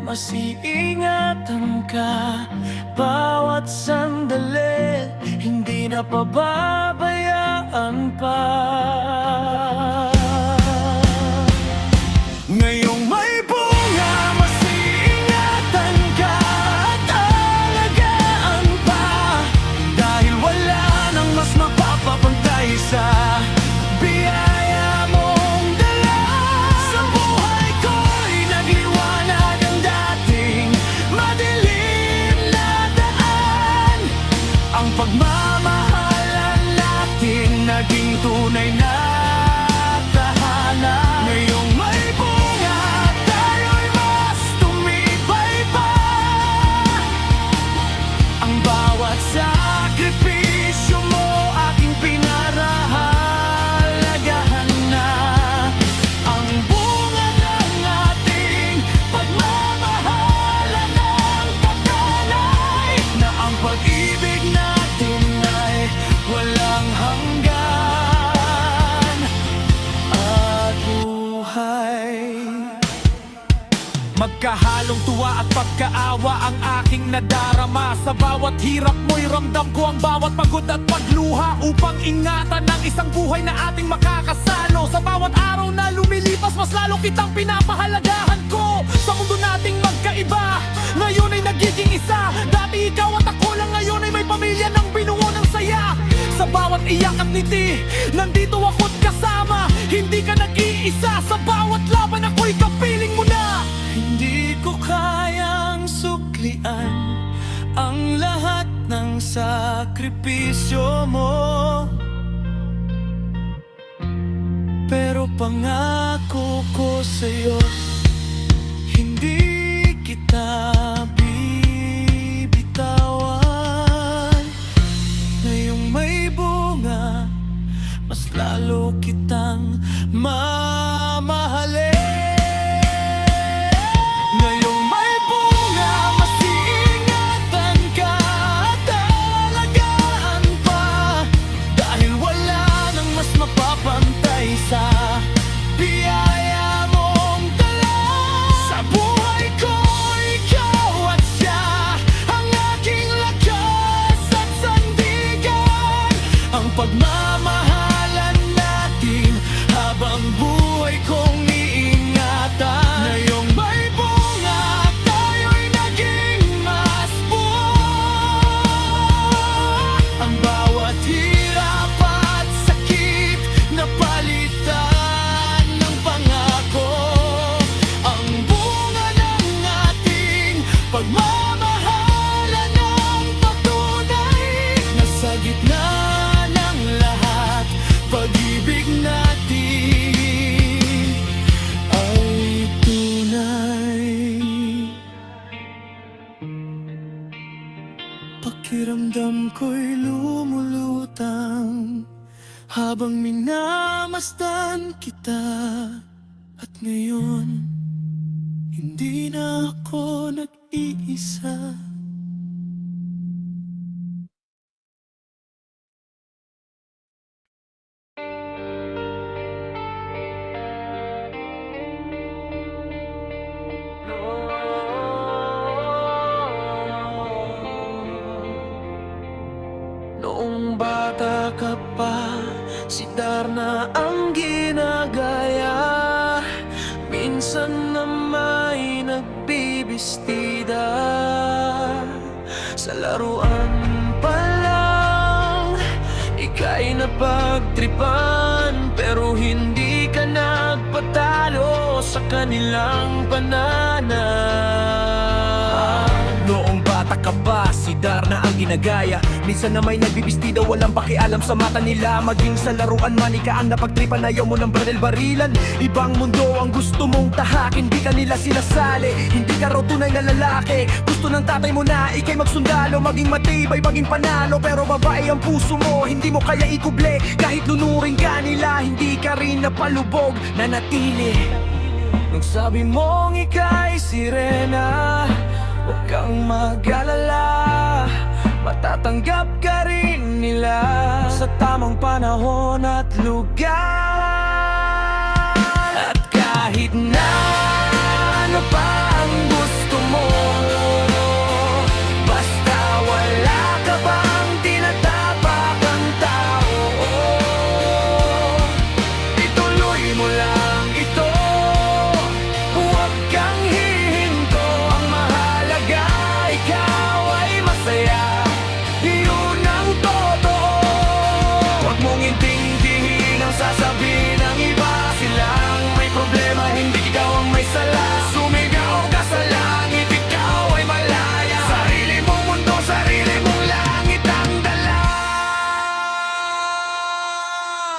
mas iingatan ka bawat sandali, hindi na pababayaan pa. Ngayong may bunga, mas iingatan ka at alagaan pa, dahil wala nang mas mapapapantay sa biyaya mong dala. Sa buhay ko'y nagliwanag ang dating madilim na daan. Ang pagmamahalan natin naging tunay na tahanan. Ngayong may bunga, tayo'y mas tumibay pa. Ang bawat sakripisyo mo aking pinarahalagahan na. Ang bunga ng ating pagmamahalan ng patunay na ang pag-ibig natin ay walang hanggan at buhay. Magkahalong tuwa at pagkaawa ang aking nadarama. Sa bawat hirap mo'y ramdam ko ang bawat pagod at pagluha, upang ingatan ang isang buhay na ating makakasalo. Sa bawat araw na lumilipas, mas lalo kitang pinapahalagahan ko. Sa mundo nating magkaiba, ngayon ay nagiging isa. Dati ikaw at ako lang, ngayon ay may pamilya ng binuo ng saya. Sa bawat iyak at ngiti, nandito ako't kasama. Hindi ka nag-iisa, sa bawat laban ako'y kapiling mo na. Hindi ko kayang suklian ang lahat ng sakripisyo mo, pero pangako ko sa'yo, hindi kita bibitawan. Ngayong may bunga, mas lalo kitang mamahalin. Ngayong may bunga, mas iingatan ka at alagaan pa, dahil wala Pakiramdam ko'y lumulutang habang minamasdan kita. At ngayon, hindi na ako nag-iisa. Noong bata ka pa, si Darna ang ginagaya. Minsan na may nagbibistida. Sa laruan pa lang, ika'y napagtripan. Pero hindi ka nagpatalo sa kanilang pananaw. Noong bata ka pa, si Darna ang ginagaya. Minsan na may nagbibistida, walang pakialam sa mata nila. Maging sa laruan man, ika ang napagtripan. Ayaw mo ng baril-barilan, ibang mundo ang gusto mong tahakin. Di ka nila sinasali, hindi ka raw tunay na lalaki. Gusto ng tatay mo na ika'y magsundalo, maging matibay, maging panalo. Pero babae ang puso mo, hindi mo kaya ikuble. Kahit lunurin ka nila, hindi ka rin napalubog, nanatili. Nagsabi mong ika'y sirena, huwag kang mag-alala, matatanggap ka rin nila sa tamang panahon at lugar. At kahit na ano pa ang gusto mo, basta wala ka bang tinatapak ang tao, ituloy mo lang ito. Huwag kang hihinto, ang mahalaga ikaw ay masaya. Yun ang totoo. Huwag mong intindihin ang sasabihin ng iba. Silang may problema, hindi ikaw ang may sala. Sumigaw ka sa langit, ikaw ay malaya. Sarili mong mundo, sarili mong langit ang dala.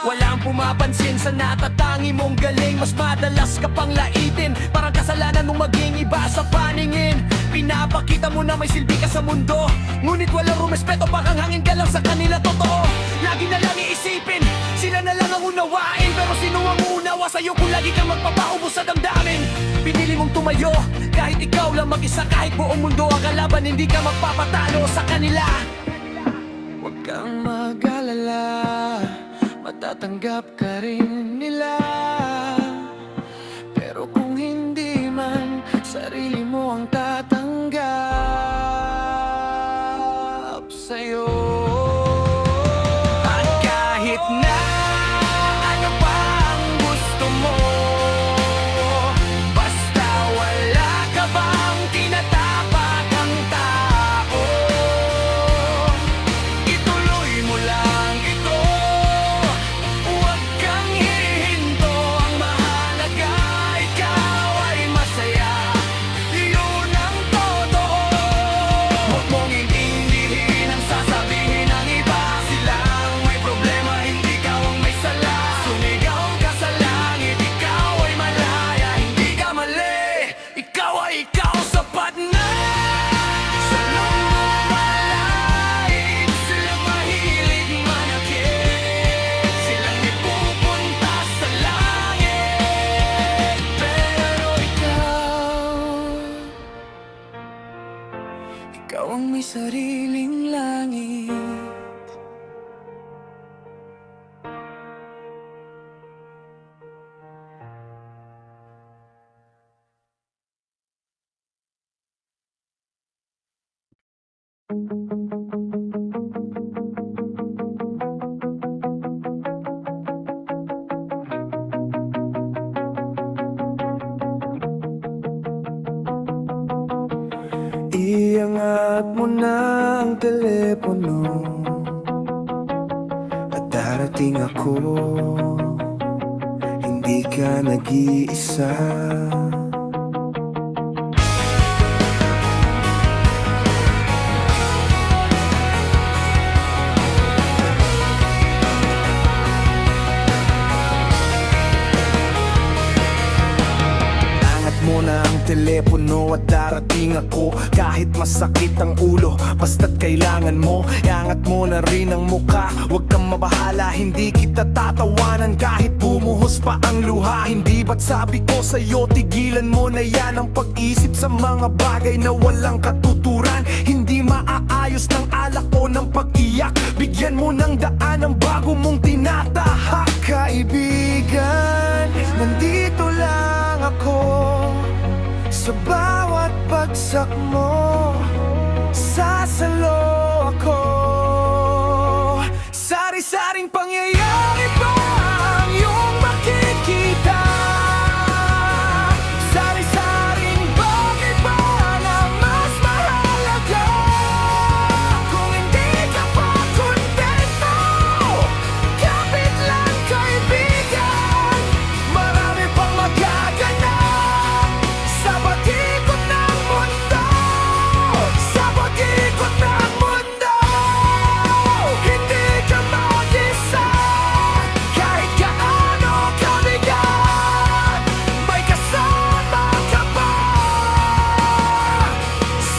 Walang pumapansin sa natatangi mong galing. Mas madalas ka pang laitin, parang kasalanan mong maging iba sa paningin. Pinapakita mo na may silbi ka sa mundo, ngunit walang rumespeto, parang hangin ka lang sa kanila. Totoo, lagi na lang iisipin, sila na lang ang unawain. Pero sino ang uunawa sa'yo kung lagi kang magpapaubos sa damdamin? Pinili mong tumayo, kahit ikaw lang mag-isa. Kahit buong mundo ang kalaban, hindi ka magpapatalo sa kanila. Huwag kang mag-alala, matatanggap ka rin nila. Pero kung hindi man, sarili mo ang tatanggap sa'yo. At kahit na ano pa ang gusto mo, basta wala ka bang tinatapak ang tao, ituloy mo lang ito. Huwag kang hihinto, ang mahalaga ikaw ay masaya. Yun ang totoo. Huwag mong intindihin ang sasabihin ng iba. Silang may problema, hindi ikaw ang may sala. Sumigaw ka sa langit, ikaw ay malaya. Hindi ka mali, ikaw ay ikaw, sapat na. Sa lumalain, silang mahilig manakit. Silang ipupunta sa langit. Pero ikaw ang may sariling langit. Iangat mo na ang telepono at darating ako. Hindi ka nag-iisa. telepono at darating ako. Kahit masakit ang ulo, basta't kailangan mo, iangat mo na rin ang muka. Huwag kang mabahala, hindi kita tatawanan kahit bumuhos pa ang luha. Hindi ba't sabi ko sa'yo, tigilan mo na yan ang pag-isip sa mga bagay na walang katuturan. Hindi maaayos ng alak o ng pag-iyak, bigyan mo ng daan ang bago mong tinatahak. Kaibigan, nandito lang ako sa bawat bagsak mo, sasalo ako. Sari-saring pangyayari pa ang iyong makikita, sari-saring bagay pa na mas mahalaga. Kung hindi ka pa kontento, kapit lang kaibigan, marami pang magaganap sa pag-ikot ng mundo, sa pag-ikot ng mundo. Hindi ka mag-isa, kahit gaano kabigat, may kasama ka pa.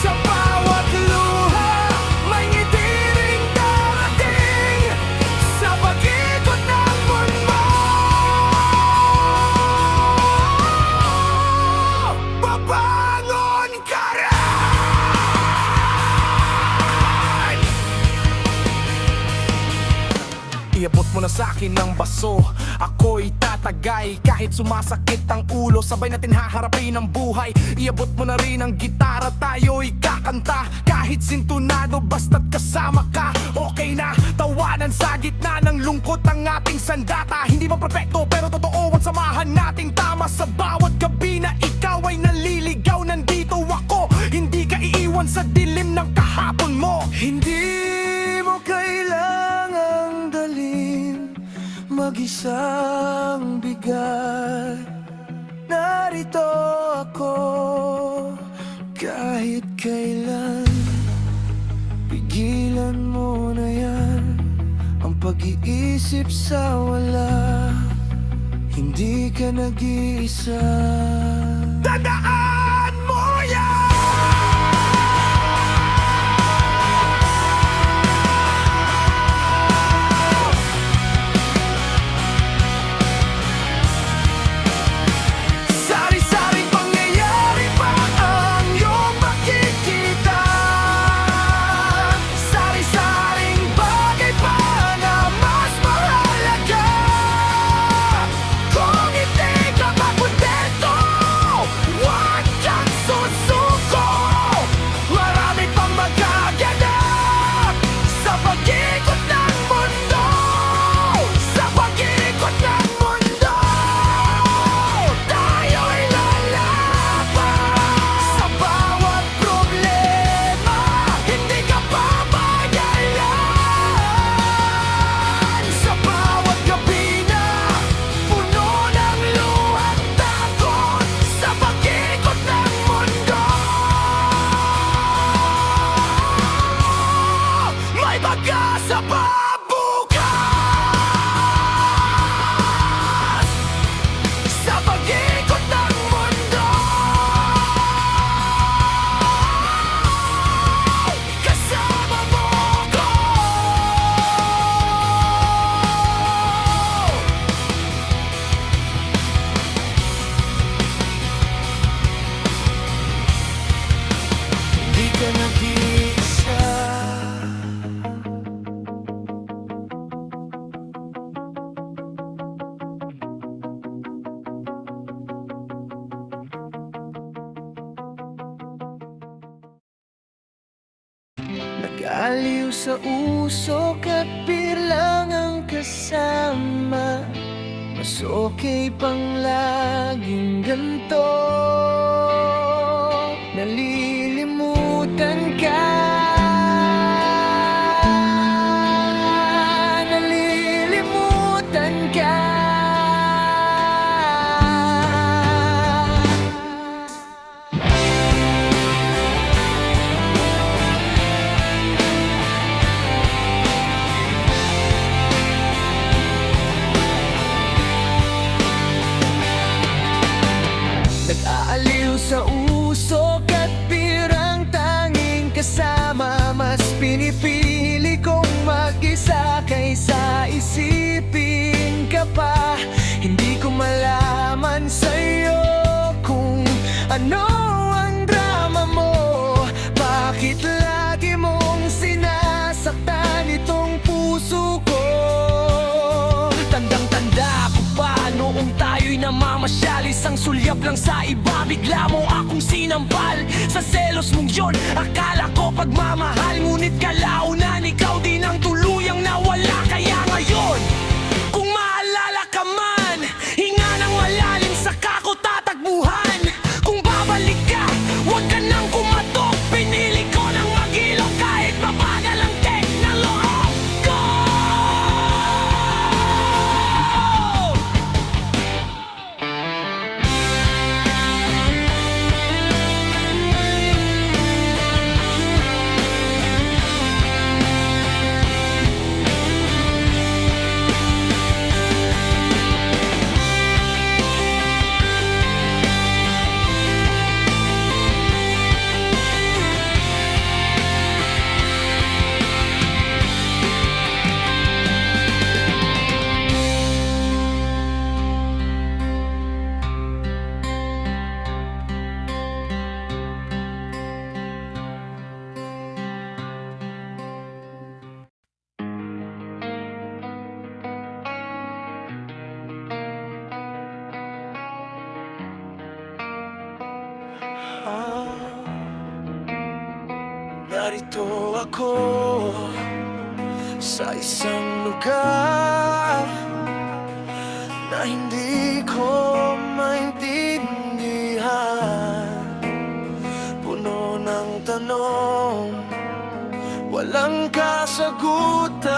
Sa bawat luha, may ngiti ring darating sa pag-ikot ng mundo. Babangon ka rin! Iabot mo na sa'kin ng baso, ako'y tatagay. Kahit sumasakit ang ulo, sabay natin haharapin ang buhay. Iabot mo na rin ang gitara, tayo'y kakanta. Kahit sintunado, basta't kasama ka, okay na. Tawanan sa gitna ng lungkot ang ating sandata. Hindi man perfecto, pero totoo ang samahan nating tama. Sa bawat gabi na ikaw ay naliligaw, nandito ako. Hindi ka iiwan sa dilim ng kahapon mo. Hindi mo kailangang dalhin mag-isang bigat. Narito ako kahit kailan. Pigilan mo na yan ang pag-iisip sa wala. Hindi ka nag-iisa. Tandaan mo yan! Sari-saring pangyayari pa ang iyong makikita, sari-saring bagay pa na mas mahalaga. Kung hindi ka pa kontento, huwag kang susuko. Marami pang magaganap sa pag-ikot ng mundo, sa pag-ikot ng mundo. Tayo'y lalaban sa bawat problema, hindi ka papayalan. Sa bawat gabi na puno ng luha at takot, sa pag-ikot ng mundo, may pag-asa pa bukas. Sa pag-ikot ng mundo, kasama mo ko. Hindi ka nag-iisa. Nag-aliw sa usok at bilang ang kasama. Mas okay pang laging ganto. Nalilimutan ka, nalilimutan ka. Nag-aaliw sa isipin ka pa. Hindi ko malaman sa'yo kung ano ang drama mo. Bakit lagi mong sinasaktan itong puso ko? Tandang-tanda ko pa noong tayo'y namamasyal. Isang sulyap lang sa iba, bigla mo akong sinampal. Sa selos mong yon, akala ko pagmamahal. Ngunit kalaunan, ikaw din ang tuluyang nawala. Kaya ngayon, kung maalala ka man, hinga ng malalim, saka ko tatakbuhan. Kung babalik ka, huwag ka nang kumatok. Pinili ko nang mag-ilog kahit mabagal ang tek ng loob ko. Narito ako sa isang lugar na hindi ko maintindihan. Puno ng tanong, walang kasagutan.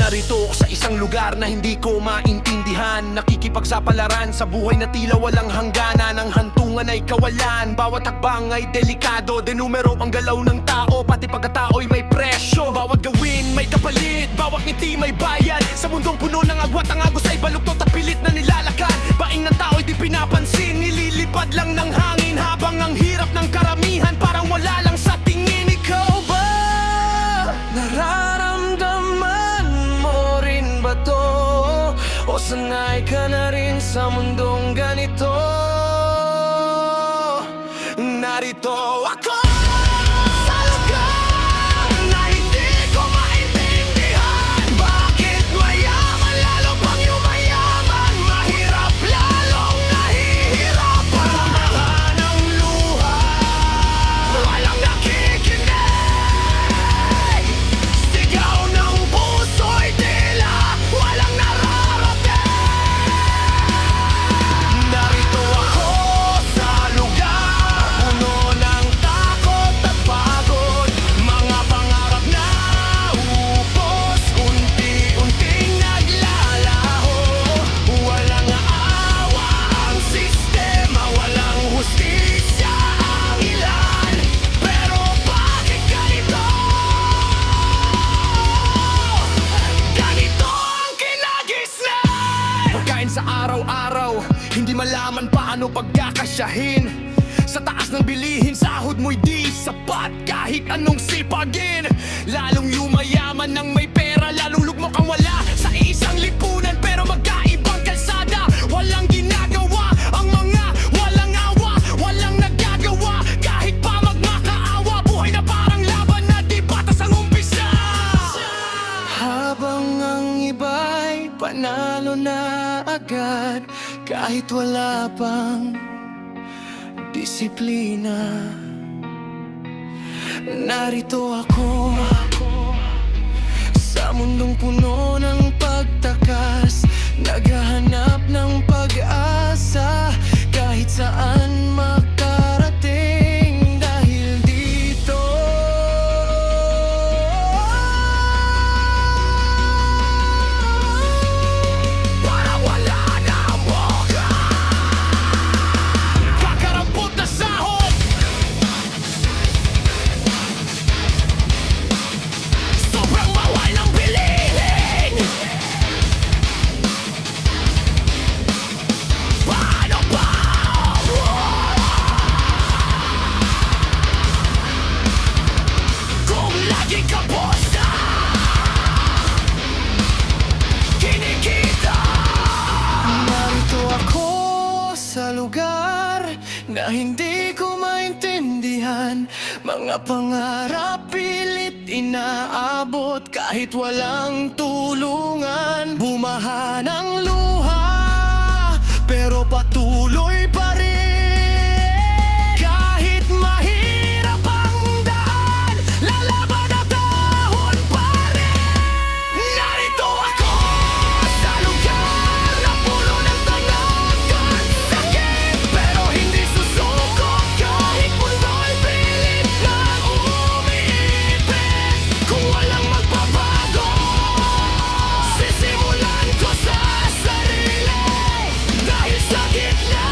Narito ako sa isang lugar na hindi ko maintindihan. Nakikipagsapalaran sa buhay na tila walang hangganan. Ang hantungan ay kawalan, bawat hakbang ay delikado. Denumero ang galaw ng tao, pati pagkatao'y may presyo. Bawat gawin may kapalit, bawat ngiti may bayad. Sa mundong puno ng agwat, ang agos ay baluktot at pilit na nilalakad. Baing ng tao'y di pinapansin, nililipad lang ng hangin. Habang ang hirap ng karamihan parang wala lang sa tingin. Ikaw ba nararamdaman mo rin ba to? O sanay ka na rin sa mundong ganito? Narito ako sa lugar na hindi ko maintindihan. Bakit mayaman lalo pang yumayaman? Mahirap lalong nahihirapan. Paramahan ng luha, walang nakikinig. Sigaw ng puso'y tila walang nararating. Narito ako sa lugar puno ng takot at pagod. Mga pangarap na upos, unti-unting naglalaho. Walang awa ang sistema, walang hustisya ang ilan. Pero bakit ganito? Ganito ang kinagisnan. Pagkain sa araw-araw, hindi malaman paano pagkakasyahin. Sa taas ng bilihin, sahod mo'y di sapat kahit anong sipagin. Lalong yumayaman ng may pera, lalong lugmok ang wala sa isang lipunan. Pero magkaibang kalsada, walang ginagawa. Ang mga walang awa, walang nagagawa. Kahit pa magmakaawa, buhay na parang laban na di batas ang umpisa. Habang ang iba'y panalo na agad, kahit wala pang disiplina. Narito ako sa mundong puno ng pagtakas, naghahanap ng pag-asa kahit saan makarating dahil dito. Para wala na ang boka, kakarampot na sahod, sobrang bawal ng bilihin. na hindi ko maintindihan. Mga pangarap pilit inaabot kahit walang tulungan. Bumaha ng luha pero patuloy pa rin. Kahit mahirap ang daan, lalaban at ahon pa rin. Narito ako sa lugar na puno ng tanong at sakit, pero hindi susuko kahit mundo'y pilit na umiipit. Kung walang magbabago, sisimulan ko sa sarili. Dahil sa gitna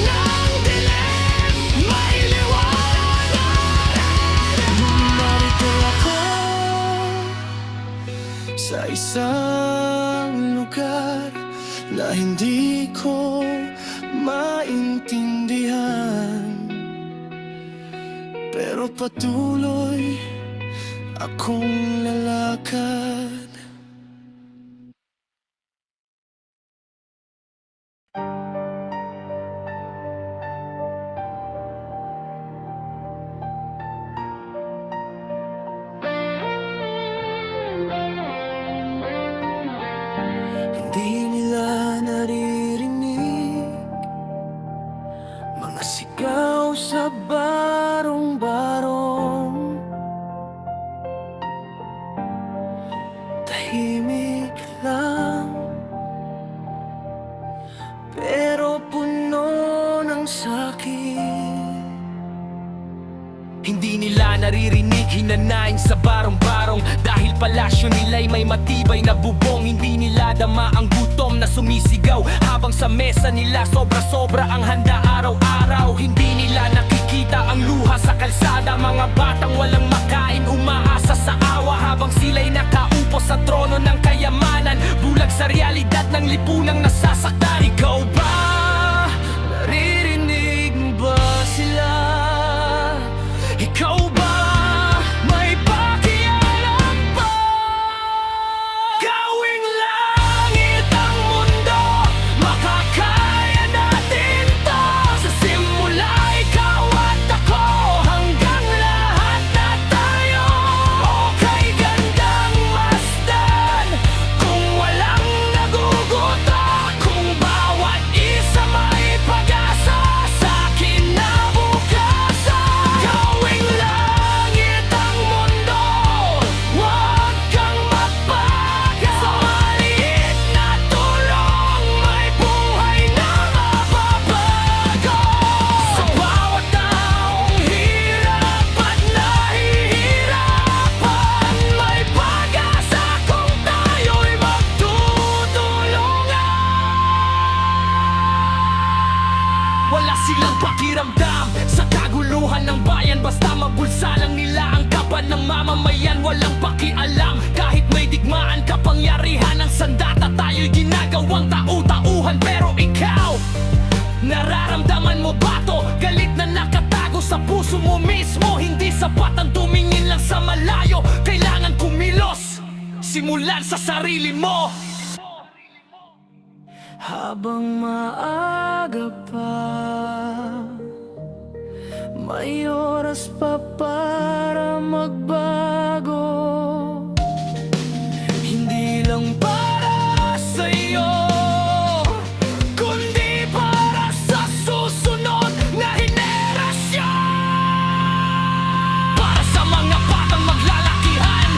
ng dilim, may liwanag. Narito ako sa isang lugar na hindi ko maintindihan, pero patuloy akong lalakad. Hindi nila naririnig mga sigaw sa barong-barong. Tahimik lang, pero puno ng sakit. Hindi nila naririnig, hinanaing sa barong-barong. Dahil palasyo nila'y may matibay na bubong. Hindi nila dama ang gutom na sumisigaw, habang sa mesa nila sobra-sobra ang handa araw-araw. Hindi nila nakikita ang luha sa kalsada. Mga batang walang makain, umaasa sa awa, habang sila'y nakaupo sa trono ng kayamanan. Bulag sa realidad ng lipunang nasasaktan. Ikaw ba? Naririnig mo ba sila? Ikaw ba may pakialam pa? Gawing langit ang mundo, makakaya natin to. Sa simula ikaw at ako, hanggang lahat na tayo. Okay gandang masdan, kung walang nagugutok. Kung bawat isa may pag-asa sa kinabukasan. Gawing langit ang mundo, huwag kang magbaga. Sa maliit na tulong, may buhay na mababago. Sa bawat taong hirap at nahihirapan, may pag-asa kung tayo'y magtutulungan. Wala silang pakiramdam sa kaguluhan ng bayan, basta mabulsa lang nila ang kaban ng mamamayan. Walang pakialam kahit may digmaan, kapangyarihan ng sandata. Tayo'y ginagawang tau-tauhan, pero ikaw, nararamdaman mo ba to? Galit na nakatago sa puso mo mismo. Hindi sapat ang tumingin lang sa malayo, kailangan kumilos, simulan sa sarili mo. Habang maaga pa, may oras pa para magbago. Hindi lang para sa'yo, kundi para sa susunod na henerasyon. Para sa mga batang maglalakihan,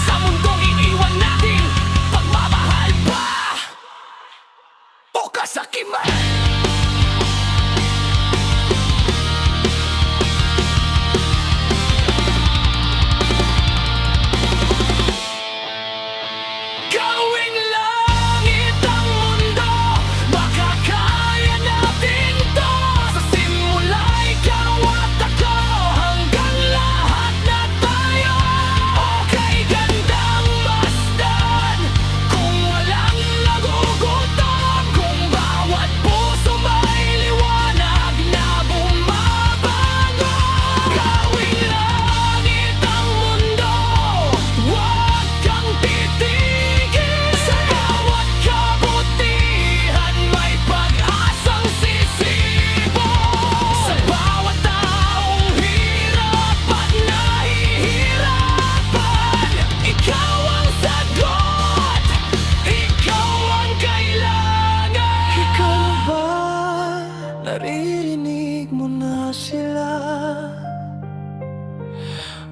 sa mundong iiwan natin, pagmamahal pa o kasakiman.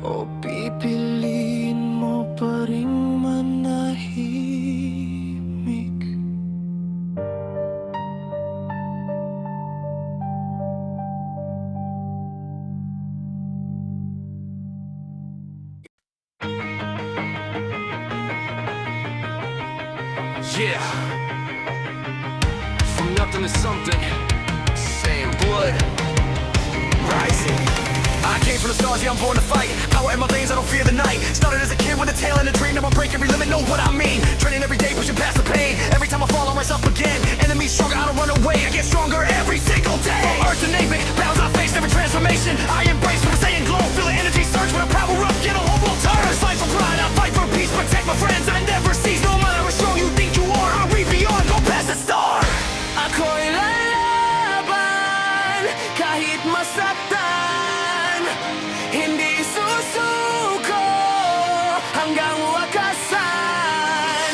O pipiliin mo pa rin manahimik? Yeah. From nothing to something. Same blood. Rising. I came from the stars, yeah, I'm born to fight. Power in my veins, I don't fear the night. Started as a kid with a tail and a dream. Now I break every limit, know what I mean. Training every day, pushing past the pain. Every time I fall, I rise up again. Enemies stronger, I don't run away. I get stronger every single day. From earth to name it, battles I face, every transformation I embrace when I'm staying glow. Feel the energy surge when I power up, get a whole world turn. I fight for pride, I fight for peace, protect my friends. I never cease, no matter how strong you think you are. I'll reach beyond, go past the star. Ako'y lalaban kahit masaktan. Hindi susuko hanggang wakasan.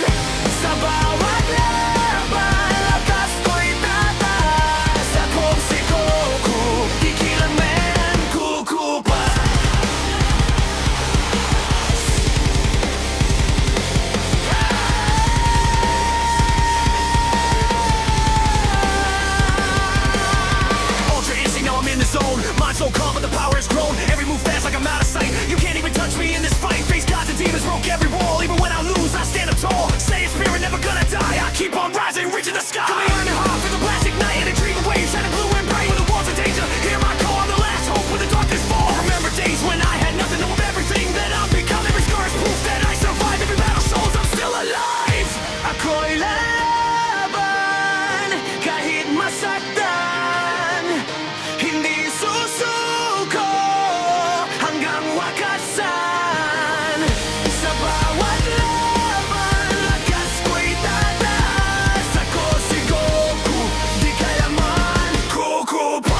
Sa bawat laban, lakas ko'y tataas. Ako'y si Goku, di kailanman kukupas. Ultra instinct, now I'm in the zone. Mind so calm, but the power has grown. Every move fast like I'm out of sight. You can't even touch me in this fight. Face gods and demons, broke every wall. Even when I lose, I stand up tall. Stay in spirit, never gonna die. I keep on rising, reaching the sky. Come here, heart for the plastic night. And a dream of waves, shining blue and bright. When the walls of danger, hear my call. I'm the last hope when the darkness falls. Remember days when I had nothing, know of everything that I'm becoming. Every scar is proof that I survive. Every battle shows I'm still alive. Ako'y lalaban kahit masaktan. Hindi susuko hanggang wakasan. Sa bawat laban, lakas ko'y tataas. Ako si Goku, di kailanman kukupas.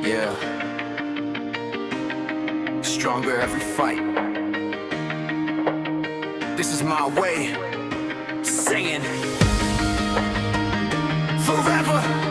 Yeah. Stronger every fight. This is my way. Singing forever.